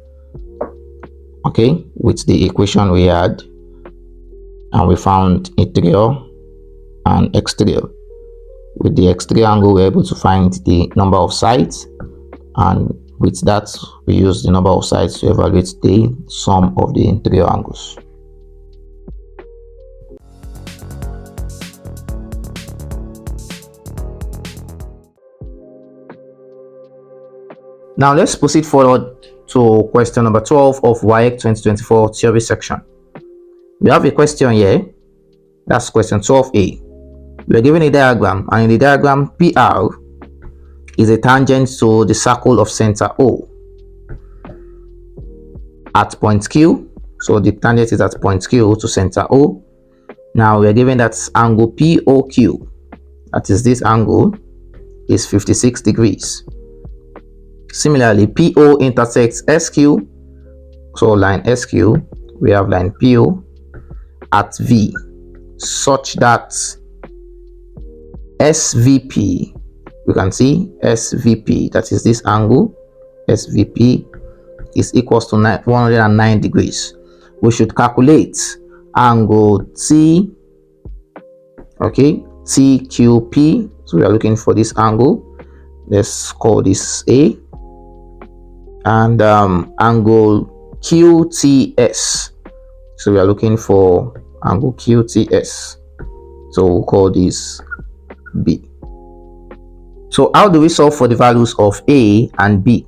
okay, with the equation we had, and we found interior and exterior. With the exterior angle, we're able to find the number of sides, and with that we use the number of sides to evaluate the sum of the interior angles. Now let's proceed forward to question number 12 of WAEC 2024 theory section. We have a question here. That's question 12a. We are given a diagram, and in the diagram, PR is a tangent to the circle of center O at point Q. So the tangent is at point Q to center O. Now we are given that angle POQ, that is this angle, is 56 degrees. Similarly, PO intersects SQ. So line SQ, we have line PO at V, such that SVP, you can see SVP, that is this angle, SVP is equals to 109 degrees. We should calculate angle T, okay, TQP. So we are looking for this angle. Let's call this A. And angle QTS. So we are looking for angle QTS. So we'll call this B. So how do we solve for the values of A and B?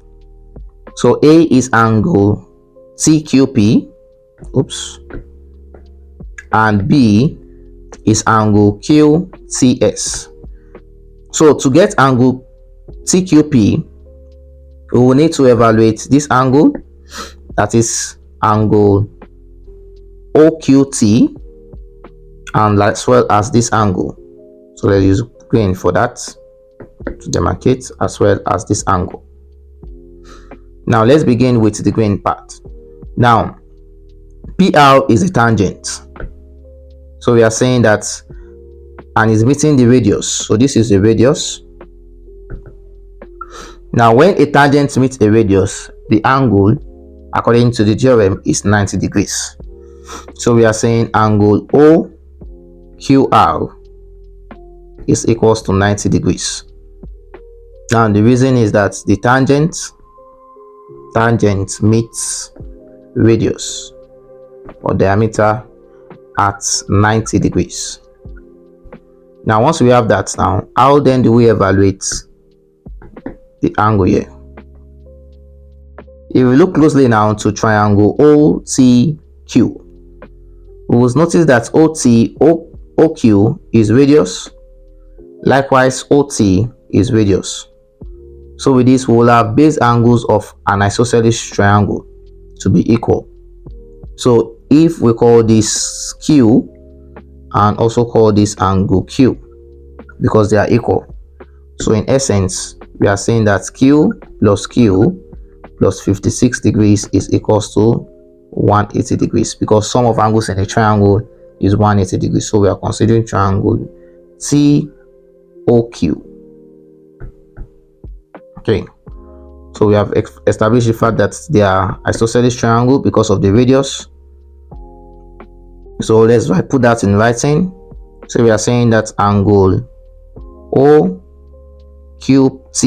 So A is angle TQP, oops, and B is angle QTS. So to get angle TQP, we will need to evaluate this angle, that is angle OQT, and as well as this angle. So let's use green for that to demarcate, as well as this angle. Now let's begin with the green part. Now PR is a tangent, so we are saying that, and is meeting the radius. So this is the radius. Now when a tangent meets a radius, the angle according to the theorem is 90 degrees. So we are saying angle OQR is equals to 90 degrees. Now the reason is that the tangent meets radius or diameter at 90 degrees. Now once we have that, now how then do we evaluate the angle here? If we look closely now to triangle OTQ, we will notice that OQ is radius, likewise OT is radius. So with this, we will have base angles of an isosceles triangle to be equal. So if we call this Q and also call this angle Q, because they are equal, so in essence we are saying that Q plus Q plus 56 degrees is equals to 180 degrees, because sum of angles in a triangle is 180 degrees. So we are considering triangle TOQ. Okay, so we have established the fact that they are isosceles triangle because of the radius. So let's put that in writing. So we are saying that angle OQT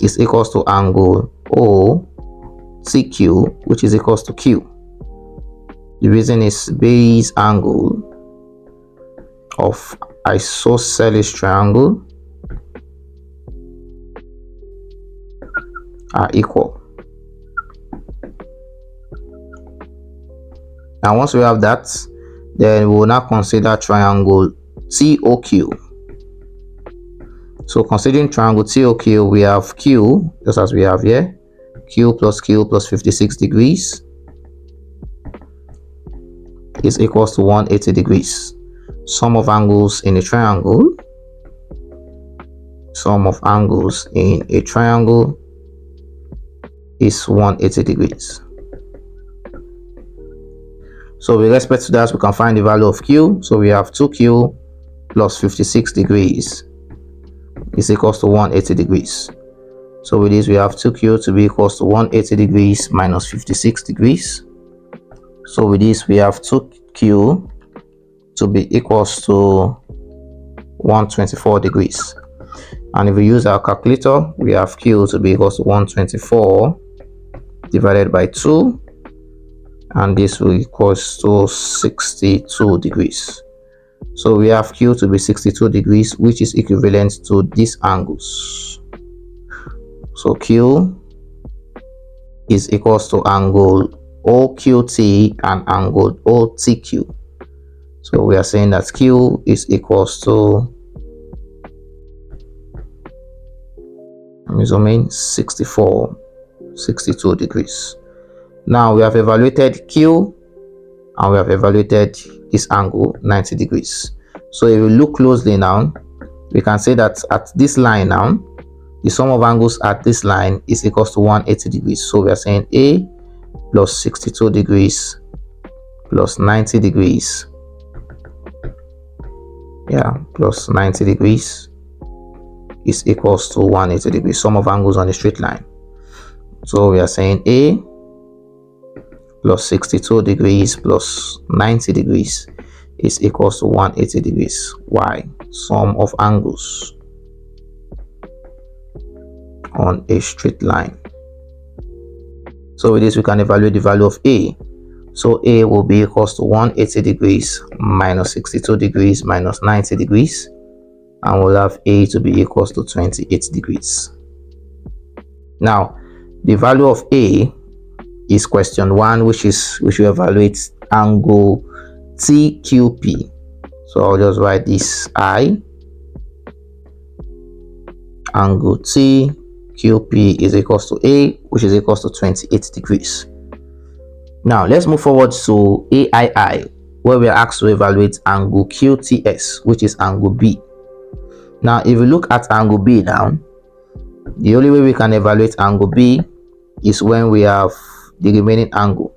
is equals to angle OTQ, which is equals to Q. The reason is base angle of isosceles triangle are equal. Now once we have that, then we will now consider triangle TOQ. So considering triangle TOQ, we have Q, just as we have here, Q plus 56 degrees is equals to 180 degrees. Sum of angles in a triangle, is 180 degrees. So with respect to that, we can find the value of Q. So we have 2Q plus 56 degrees is equals to 180 degrees. So with this, we have 2Q to be equals to 180 degrees minus 56 degrees. So with this, we have 2Q to be equals to 124 degrees. And if we use our calculator, we have Q to be equals to 124 divided by 2. And this will equals to 62 degrees. So we have Q to be 62 degrees, which is equivalent to these angles. So Q is equals to angle OQT and angle OTQ. So we are saying that Q is equals to 62 degrees. Now we have evaluated Q and we have evaluated this angle 90 degrees. So if we look closely now, we can say that at this line now, the sum of angles at this line is equals to 180 degrees. So we are saying A plus 62 degrees plus 90 degrees. Plus 90 degrees is equals to 180 degrees. Sum of angles on a straight line. So we are saying A plus 62 degrees plus 90 degrees is equals to 180 degrees. Why? Sum of angles on a straight line. So with this, we can evaluate the value of A. So A will be equals to 180 degrees minus 62 degrees minus 90 degrees. And we'll have A to be equals to 28 degrees. Now, the value of A is question 1, which will evaluate angle TQP. So I'll just write this I. Angle TQP is equals to A, which is equals to 28 degrees. Now let's move forward to AII, where we are asked to evaluate angle QTS, which is angle B. Now if we look at angle B now, the only way we can evaluate angle B is when we have the remaining angle.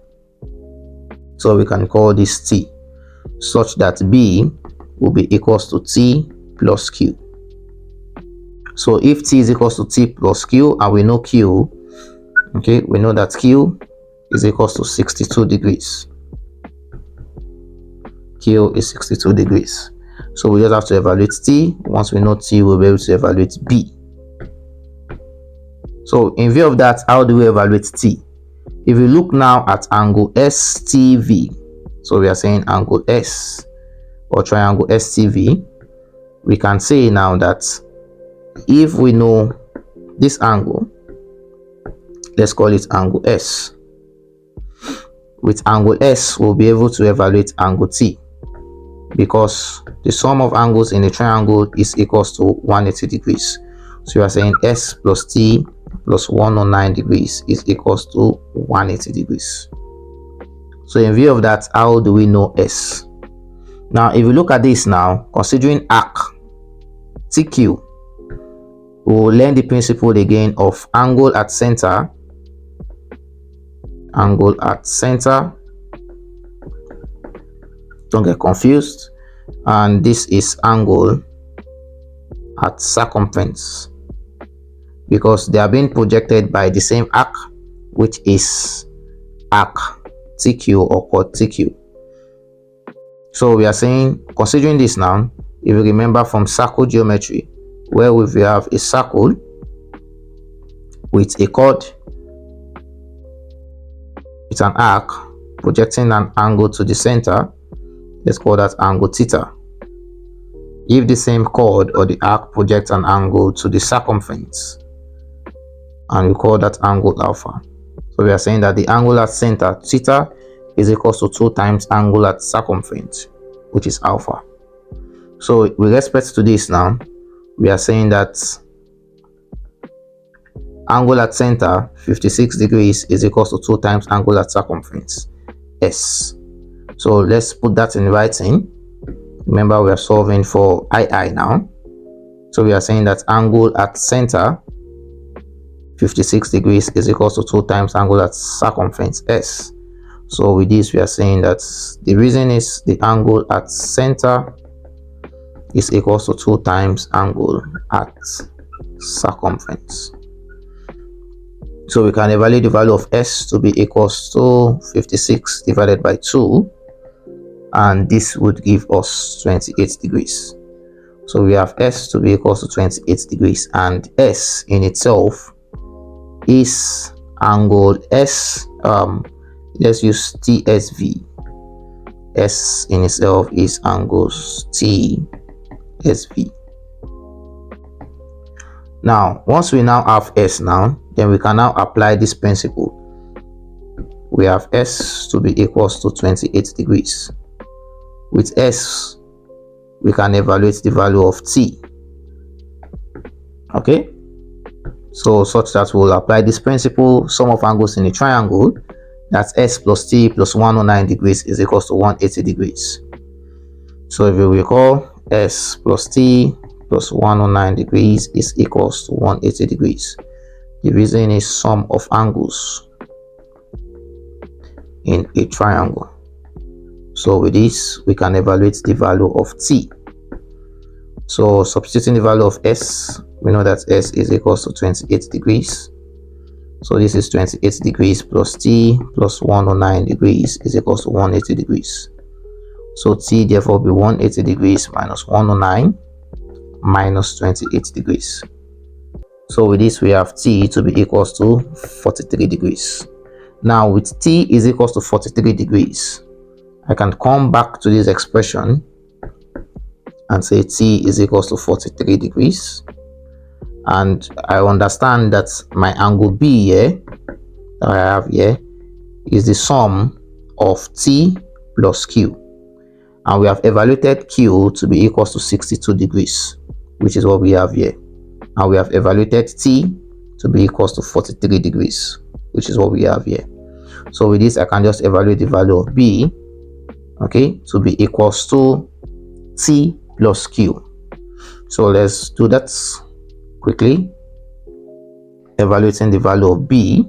So we can call this T, such that B will be equals to T plus Q. So if T is equals to T plus Q and we know Q, okay, we know that Q is equals to 62 degrees. Q is 62 degrees. So we just have to evaluate T. Once we know T, we'll be able to evaluate B. So in view of that, how do we evaluate T? If we look now at angle STV, so we are saying angle S or triangle STV, we can say now that if we know this angle, let's call it angle S. With angle S, we'll be able to evaluate angle T, because the sum of angles in a triangle is equals to 180 degrees. So we are saying S plus T plus 109 degrees is equals to 180 degrees. So in view of that, how do we know S? Now if you look at this now, considering arc TQ, we will learn the principle again of angle at center Angle at center, don't get confused. And this is angle at circumference, because they are being projected by the same arc, which is arc TQ or chord TQ. So we are saying, considering this now, if you remember from circle geometry, where we have a circle with a chord with an arc projecting an angle to the center, let's call that angle theta. If the same chord or the arc projects an angle to the circumference, and we call that angle alpha. So we are saying that the angle at center theta is equal to 2 times angle at circumference, which is alpha. So with respect to this now, we are saying that angle at center 56 degrees is equal to 2 times angle at circumference, S. So let's put that in writing. Remember, we are solving for II now. So we are saying that angle at center 56 degrees is equal to 2 times angle at circumference, S. So with this, we are saying that the reason is the angle at center is equal to 2 times angle at circumference. So we can evaluate the value of S to be equals to 56 divided by 2, and this would give us 28 degrees. So we have S to be equals to 28 degrees, and S in itself is angle S. Let's use TSV. S in itself is angles TSV. Now, once we now have S now, then we can now apply this principle. We have S to be equals to 28 degrees. With S, we can evaluate the value of T. Okay? So such that we'll apply this principle, sum of angles in a triangle, that's S plus T plus 109 degrees is equals to 180 degrees. So if you recall, S plus T plus 109 degrees is equals to 180 degrees. The reason is sum of angles in a triangle. So with this, we can evaluate the value of T. So substituting the value of S, we know that S is equals to 28 degrees. So this is 28 degrees plus T plus 109 degrees is equals to 180 degrees. So T therefore be 180 degrees minus 109 minus 28 degrees. So with this, we have T to be equals to 43 degrees. Now with T is equals to 43 degrees, I can come back to this expression and say T is equals to 43 degrees. And I understand that my angle B here that I have here is the sum of T plus Q. And we have evaluated Q to be equals to 62 degrees, which is what we have here. And we have evaluated T to be equals to 43 degrees, which is what we have here. So with this, I can just evaluate the value of B, okay, to be equals to T plus Q. So let's do that quickly. Evaluating the value of B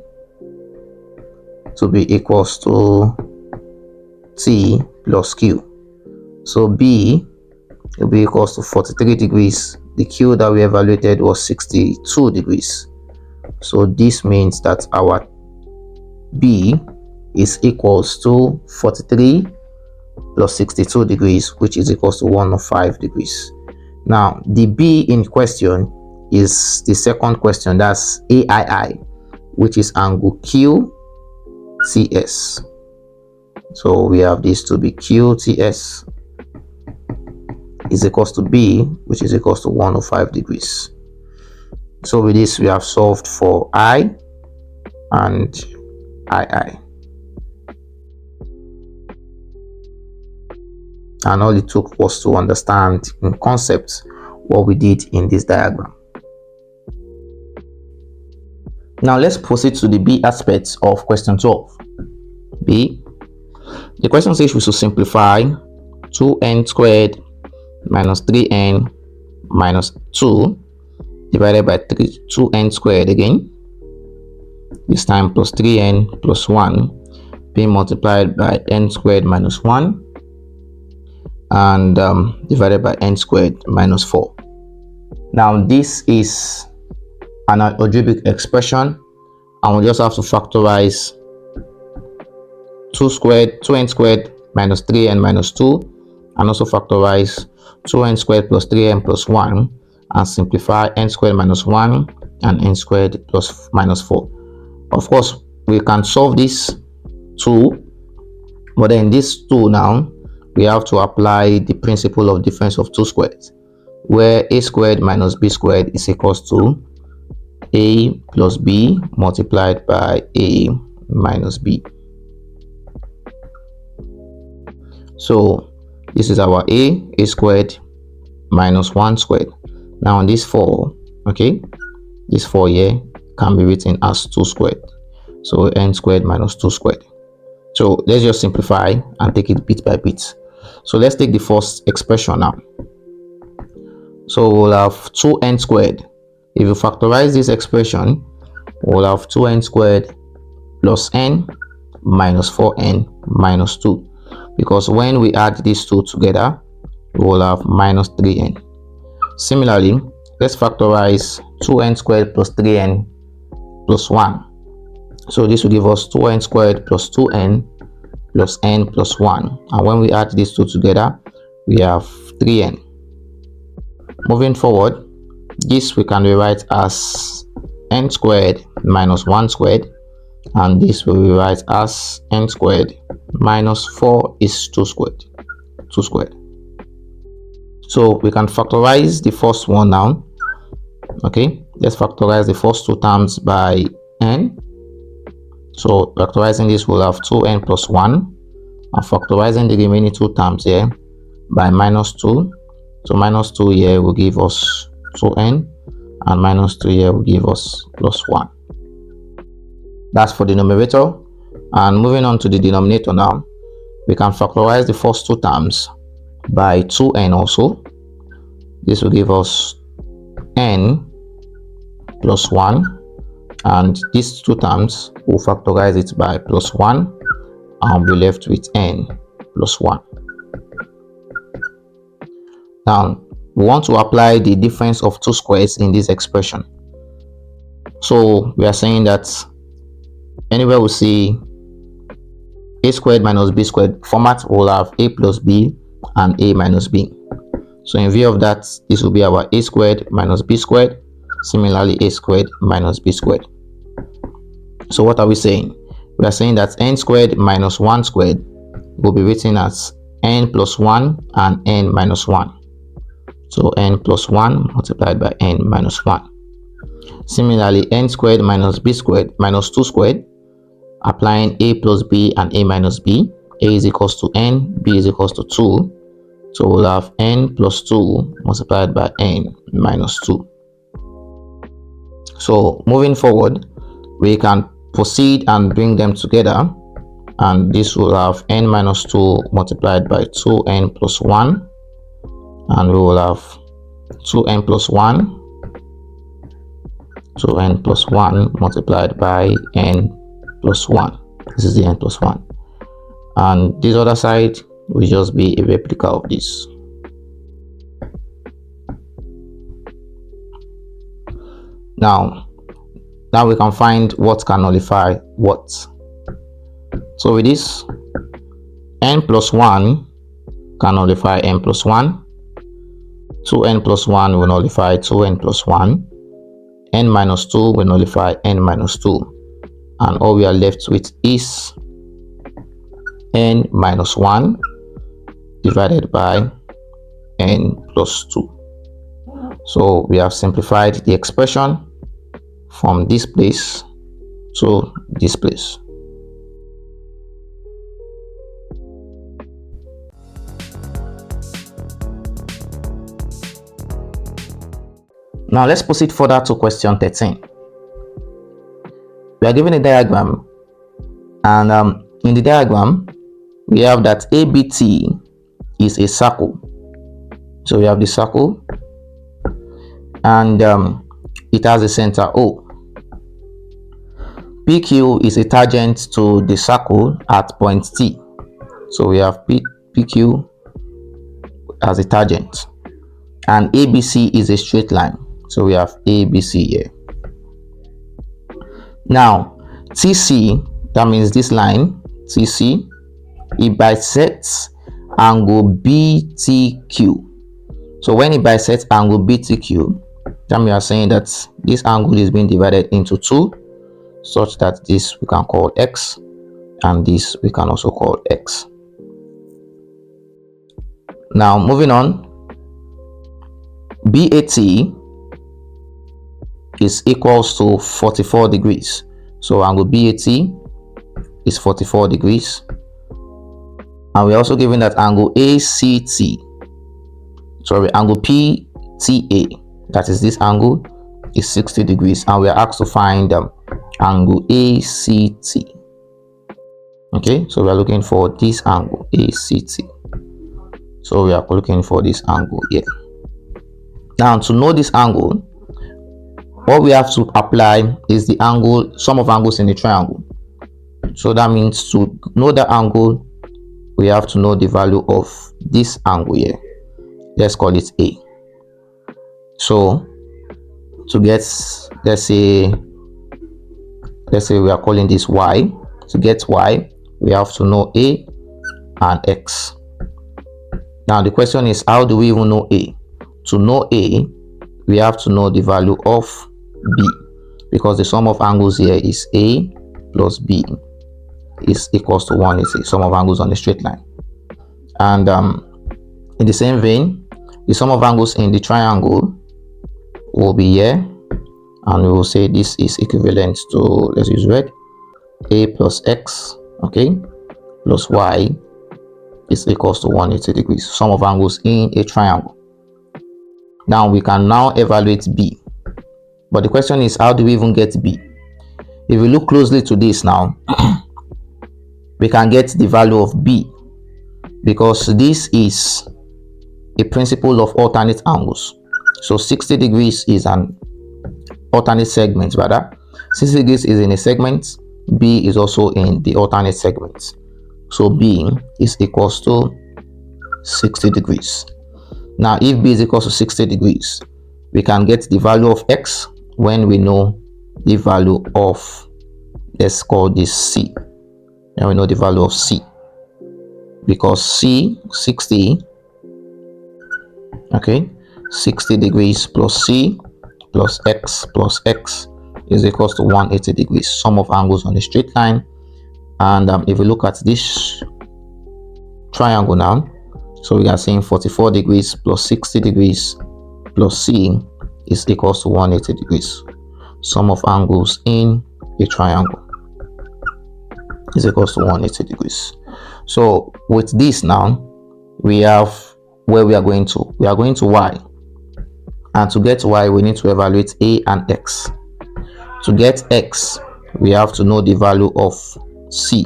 to be equals to T plus Q. So B will be equals to 43 degrees. The Q that we evaluated was 62 degrees. So this means that our B is equals to 43 plus 62 degrees, which is equals to 105 degrees. Now, the B in question is the second question, that's AII, which is angle QTS. So we have this to be QTS is equals to B, which is equals to 105 degrees. So with this, we have solved for I and II. And all it took was to understand in concept what we did in this diagram. Now let's proceed to the B aspects of question 12. B. The question says we should simplify 2n squared minus 3n minus 2 divided by 2n squared again this time plus 3n plus 1 being multiplied by n squared minus 1 and divided by n squared minus 4. Now this is an algebraic expression, and we just have to factorize 2n squared minus 3n minus 2, and also factorize 2n squared plus 3n plus 1, and simplify n squared minus 1 and n squared plus minus 4. Of course, we can solve this 2, but then this 2 now we have to apply the principle of difference of two squares, where a squared minus b squared is equals to a plus b multiplied by a minus b. So this is our a squared minus 1 squared. Now this 4, okay, this 4 here can be written as 2 squared, so n squared minus 2 squared. So let's just simplify and take it bit by bit. So let's take the first expression now. So we'll have 2n squared. If you factorize this expression, we'll have 2n squared plus n minus 4n minus 2, because when we add these two together, we'll have minus 3n. Similarly, let's factorize 2n squared plus 3n plus 1. So this will give us 2n squared plus 2n plus n plus 1, and when we add these two together, we have 3n. Moving forward, this we can rewrite as n squared minus 1 squared, and this will rewrite as n squared minus 4 is 2 squared. So we can factorize the first one now. Okay, let's factorize the first two terms by n. So factorizing this, will have 2n plus 1, and factorizing the remaining two terms here by minus 2. So minus 2 here will give us 2n, and minus 2 here will give us plus 1. That's for the numerator. And moving on to the denominator now, we can factorize the first two terms by 2n also. This will give us n plus 1, and these two terms will factorize it by plus 1, and we'll be left with n plus 1. Now we want to apply the difference of two squares in this expression. So we are saying that anywhere we see a squared minus b squared format, will have a plus b and a minus b. So in view of that, this will be our a squared minus b squared. Similarly, a squared minus b squared. So what are we saying? We are saying that n squared minus 1 squared will be written as n plus 1 and n minus 1. So n plus 1 multiplied by n minus 1. Similarly, n squared minus b squared minus 2 squared, applying a plus b and a minus b. A is equals to n, b is equals to 2. So we'll have n plus 2 multiplied by n minus 2. So moving forward, we can proceed and bring them together, and this will have n minus 2 multiplied by 2n plus 1, and we will have 2n plus 1 multiplied by n plus 1. This is the n plus 1, and this other side will just be a replica of this. Now we can find what can nullify what. So with this, n plus 1 can nullify n plus 1, 2n plus 1 will nullify 2n plus 1, n minus 2 will nullify n minus 2, and all we are left with is n minus 1 divided by n plus 2. So we have simplified the expression from this place to this place. Now let's proceed further to question 13. We are given a diagram, and in the diagram we have that ABT is a circle. So we have the circle, and it has a center O. PQ is a tangent to the circle at point T. So we have PQ as a tangent, and ABC is a straight line. So we have ABC here. Now TC, that means this line TC, it bisects angle BTQ. So when it bisects angle BTQ, then we are saying that this angle is being divided into two, such that this we can call X and this we can also call X. Now moving on, BAT is equals to 44 degrees. So angle BAT is 44 degrees, and we're also given that angle angle PTA, that is this angle, is 60 degrees, and we are asked to find angle ACT. Okay, so we are looking for this angle ACT. So we are looking for this angle here. Now to know this angle, what we have to apply is the angle, sum of angles in the triangle. So that means to know the angle, we have to know the value of this angle here. Let's call it A. So to get, let's say we are calling this Y. To get Y, we have to know A and X. Now the question is, how do we even know A? To know A, we have to know the value of B, because the sum of angles here is A plus B is equals to 180, sum of angles on the straight line. And in the same vein, the sum of angles in the triangle will be here, and we will say this is equivalent to, let's use red, A plus X, okay, plus Y is equals to 180 degrees, sum of angles in a triangle. Now we can now evaluate B, but the question is, how do we even get B? If we look closely to this now, we can get the value of B, because this is a principle of alternate angles. So 60 degrees is an alternate segment, rather 60 degrees is in a segment, B is also in the alternate segment. So B is equals to 60 degrees. Now if B is equals to 60 degrees, we can get the value of X when we know the value of, let's call this C. And we know the value of C, because C, 60, okay, 60 degrees plus C plus X is equals to 180 degrees, sum of angles on a straight line. And if we look at this triangle now, so we are saying 44 degrees plus 60 degrees plus C is equals to 180 degrees, sum of angles in a triangle is equals to 180 degrees. So with this now, we have where we are going to. We are going to Y, and to get Y, we need to evaluate A and X. To get X, we have to know the value of C.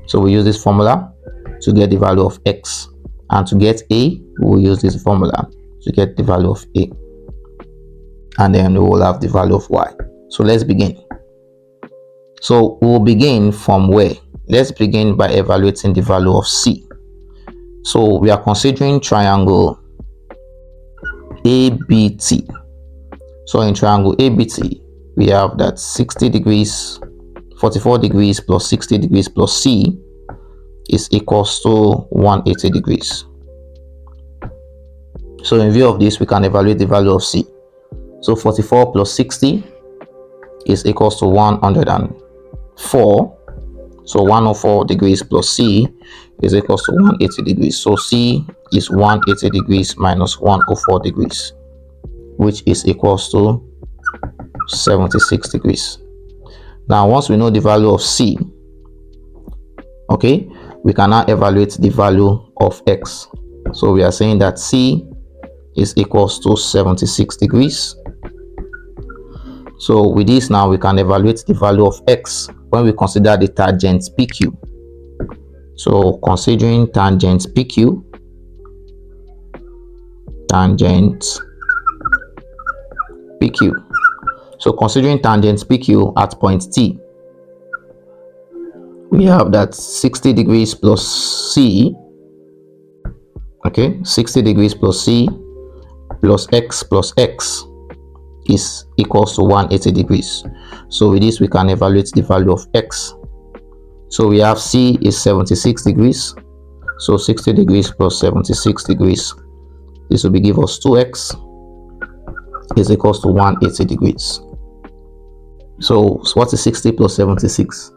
So we use this formula to get the value of X, and to get A, we will use this formula to get the value of A, and then we will have the value of Y. So let's begin. So we'll begin from where? Let's begin by evaluating the value of C. So we are considering triangle ABT. So in triangle ABT, we have that 60 degrees, 44 degrees plus 60 degrees plus C is equals to 180 degrees. So in view of this, we can evaluate the value of C. So 44 plus 60 is equals to 104. So 104 degrees plus C is equals to 180 degrees. So C is 180 degrees minus 104 degrees, which is equals to 76 degrees. Now once we know the value of C, okay, we can now evaluate the value of X. So we are saying that C is equals to 76 degrees. So with this now, we can evaluate the value of X when we consider the tangent PQ. So considering tangent PQ, so considering tangent PQ at point T, we have that 60 degrees plus C, okay, 60 degrees plus C plus X is equals to 180 degrees. So with this we can evaluate the value of X. So we have C is 76 degrees, so 60 degrees plus 76 degrees, this will give us 2X is equals to 180 degrees. So what is 60 plus 76?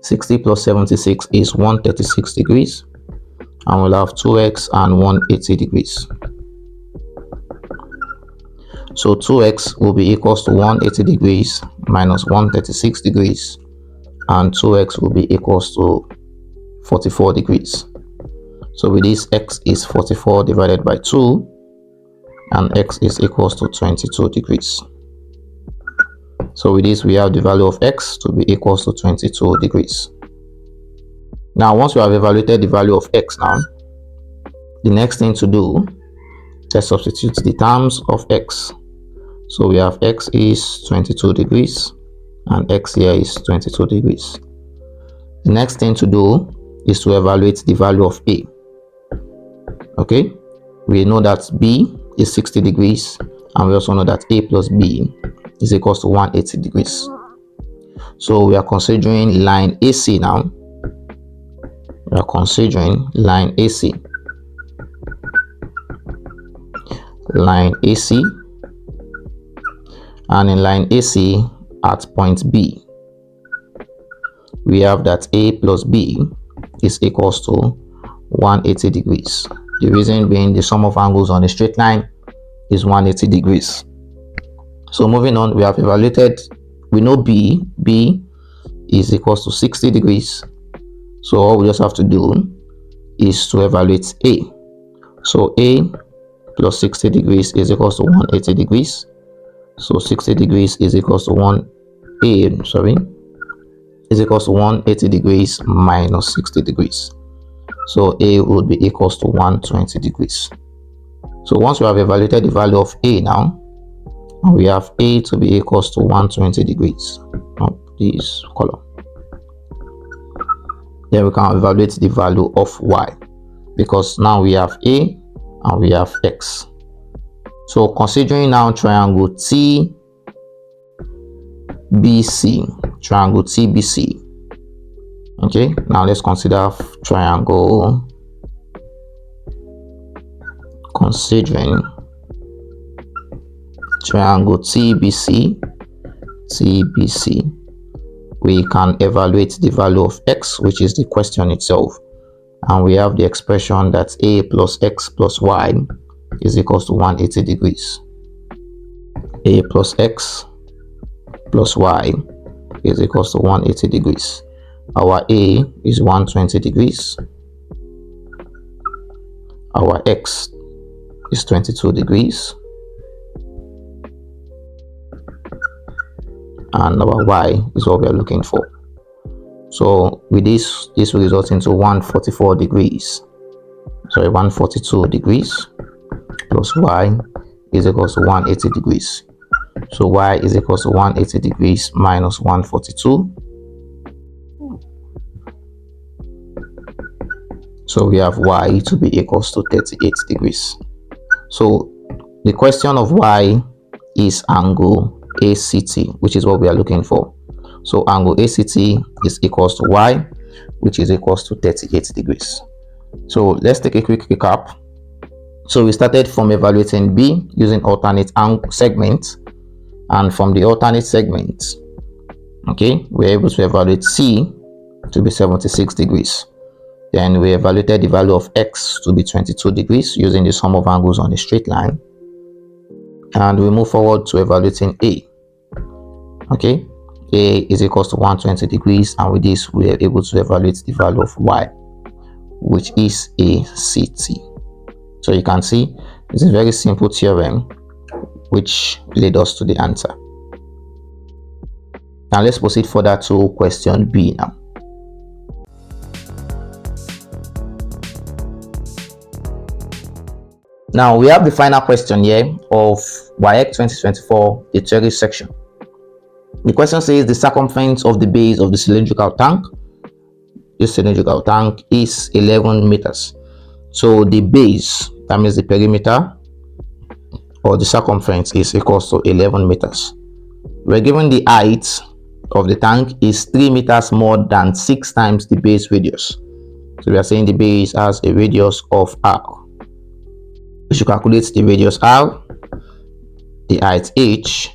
60 plus 76 is 136 degrees, and we'll have 2X and 180 degrees. So 2X will be equals to 180 degrees minus 136 degrees, and 2X will be equals to 44 degrees. So with this, X is 44 divided by 2, and X is equals to 22 degrees. So with this, we have the value of X to be equals to 22 degrees. Now, once we have evaluated the value of X now, the next thing to do, let's substitute the terms of X. So we have X is 22 degrees and X here is 22 degrees. The next thing to do is to evaluate the value of A. Okay, we know that B is 60 degrees, and we also know that A plus B is equals to 180 degrees. So we are considering line AC now. We are considering line AC. Line AC, and in line AC at point B, we have that A plus B is equals to 180 degrees. The reason being the sum of angles on a straight line is 180 degrees. So moving on, we have evaluated, we know B is equals to 60 degrees. So all we just have to do is to evaluate A. So A plus 60 degrees is equals to 180 degrees. So 60 degrees is equals to is equals to 180 degrees minus 60 degrees. So A would be equals to 120 degrees. So once we have evaluated the value of A now, we have A to be equals to 120 degrees. This column. Then we can evaluate the value of Y, because now we have A and we have X. So considering now triangle TBC, okay, now let's consider triangle, considering triangle TBC, we can evaluate the value of X, which is the question itself, and we have the expression that A plus X plus Y is equals to 180 degrees. A plus X plus Y is equals to 180 degrees. Our A is 120 degrees. Our X is 22 degrees. And our Y is what we are looking for. So with this will result into 142 degrees plus Y is equals to 180 degrees. So Y is equals to 180 degrees minus 142. So we have Y to be equals to 38 degrees. So the question of Y is angle ACT, which is what we are looking for. So angle ACT is equals to Y, which is equals to 38 degrees. So let's take a quick recap. So we started from evaluating B using alternate angle segments, and from the alternate segments, okay, we're able to evaluate C to be 76 degrees. Then we evaluated the value of X to be 22 degrees using the sum of angles on a straight line, and we move forward to evaluating A. Okay, A is equals to 120 degrees, and with this we are able to evaluate the value of Y, which is ACT. So you can see it's a very simple theorem which led us to the answer. Now let's proceed further to question B now. Now we have the final question here of WAEC 2024, the theory section. The question says the circumference of the base of the cylindrical tank this cylindrical tank is 11 meters. So the base, that means the perimeter or the circumference, is equals to 11 meters. We're given the height of the tank is 3 meters more than 6 times the base radius. So we are saying the base has a radius of r. We should calculate the radius r, the height h,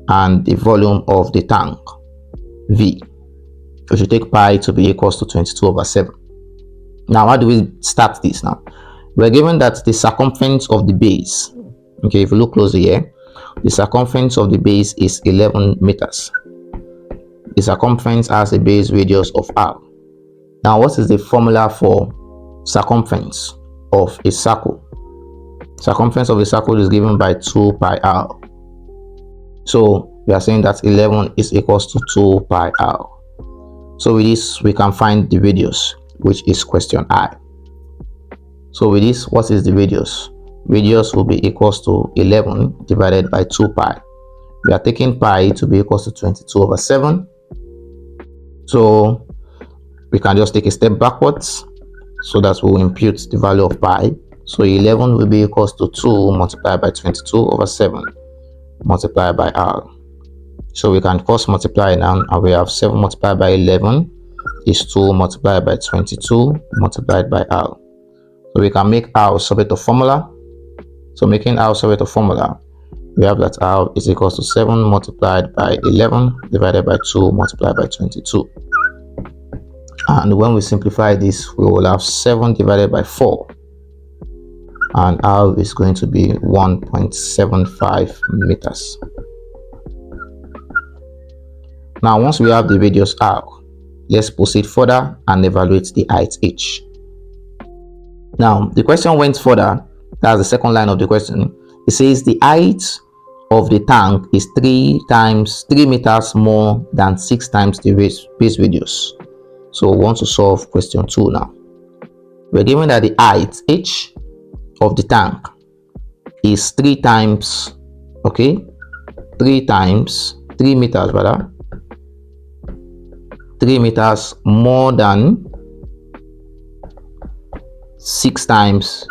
and the volume of the tank v. We should take pi to be equals to 22/7. Now, how do we start this now? We're given that the circumference of the base, okay, if you look closely here, the circumference of the base is 11 meters. The circumference has a base radius of r. Now, what is the formula for circumference of a circle? Circumference of a circle is given by 2 pi r. So we are saying that 11 is equals to 2 pi r. So with this, we can find the radius, which is question I. So with this, what is the radius? Radius will be equals to 11 divided by 2 pi. We are taking pi to be equals to 22/7. So we can just take a step backwards so that we will impute the value of pi. So 11 will be equals to 2 multiplied by 22/7 multiplied by r. So we can cross multiply now, and we have 7 multiplied by 11 is 2 multiplied by 22 multiplied by r. So we can make r subject to formula. So making r subject to formula, we have that r is equals to 7 multiplied by 11 divided by 2 multiplied by 22. And when we simplify this, we will have 7 divided by 4. And r is going to be 1.75 meters. Now, once we have the radius r, let's proceed further and evaluate the height h. Now, the question went further. That's the second line of the question. It says the height of the tank is 3 meters more than 6 times the base radius. So we want to solve question 2 now. We're given that the height h of the tank is 3 times, okay, 3 meters rather, 3 meters more than 6 times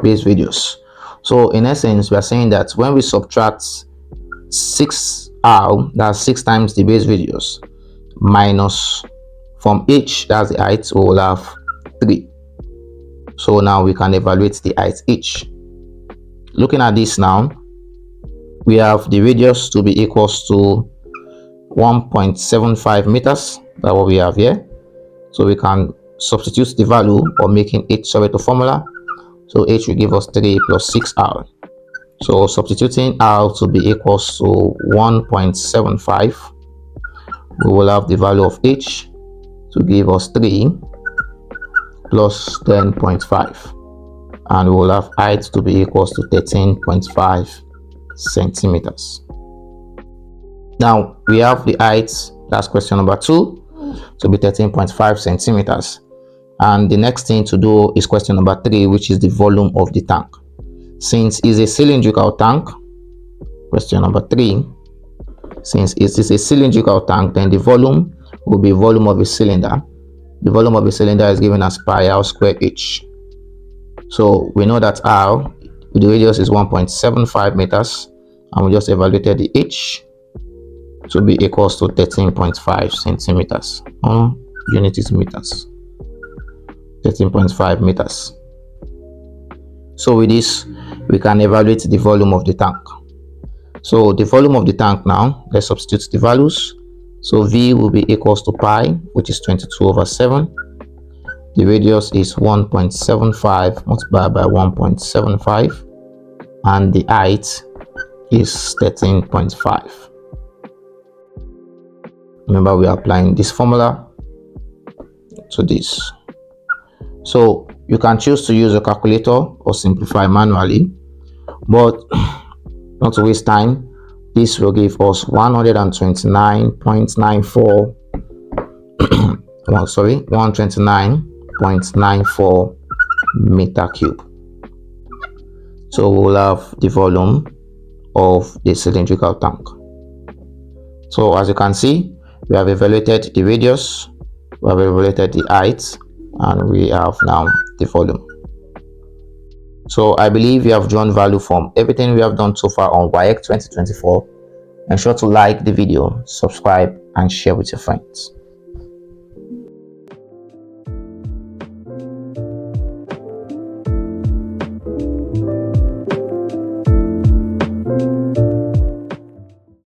base radius. So in essence, we are saying that when we subtract 6r, that's 6 times the base radius, minus from h, that's the height, we will have 3. So now we can evaluate the height h. Looking at this now, we have the radius to be equals to 1.75 meters. That's what we have here. So we can substitute the value or making h subject to formula. So h will give us 3 plus 6r. So substituting r to be equals to 1.75, we will have the value of h to give us 3 plus 10.5, and we will have height to be equals to 13.5 centimeters. Now we have the height, that's question number 2, to be 13.5 centimeters. And the next thing to do is question number 3, which is the volume of the tank. Since it's a cylindrical tank, question number 3, since it is a cylindrical tank, then the volume will be volume of a cylinder. The volume of a cylinder is given as pi r squared h. So we know that r, the radius is 1.75 meters, and we just evaluated the h to be equals to 13.5 centimeters. Unit is meters. 13.5 meters. So with this, we can evaluate the volume of the tank. So the volume of the tank now, let's substitute the values. So v will be equals to pi, which is 22/7. The radius is 1.75 multiplied by 1.75, and the height is 13.5. Remember, we are applying this formula to this. So you can choose to use a calculator or simplify manually, but not to waste time, this will give us 129.94 129.94 meter cube. So we'll have the volume of the cylindrical tank. So as you can see, we have evaluated the radius, We have evaluated the height, and we have now the volume. So I believe you have drawn value from everything we have done so far on WAEC 2024. Ensure to like the video, subscribe, and share with your friends.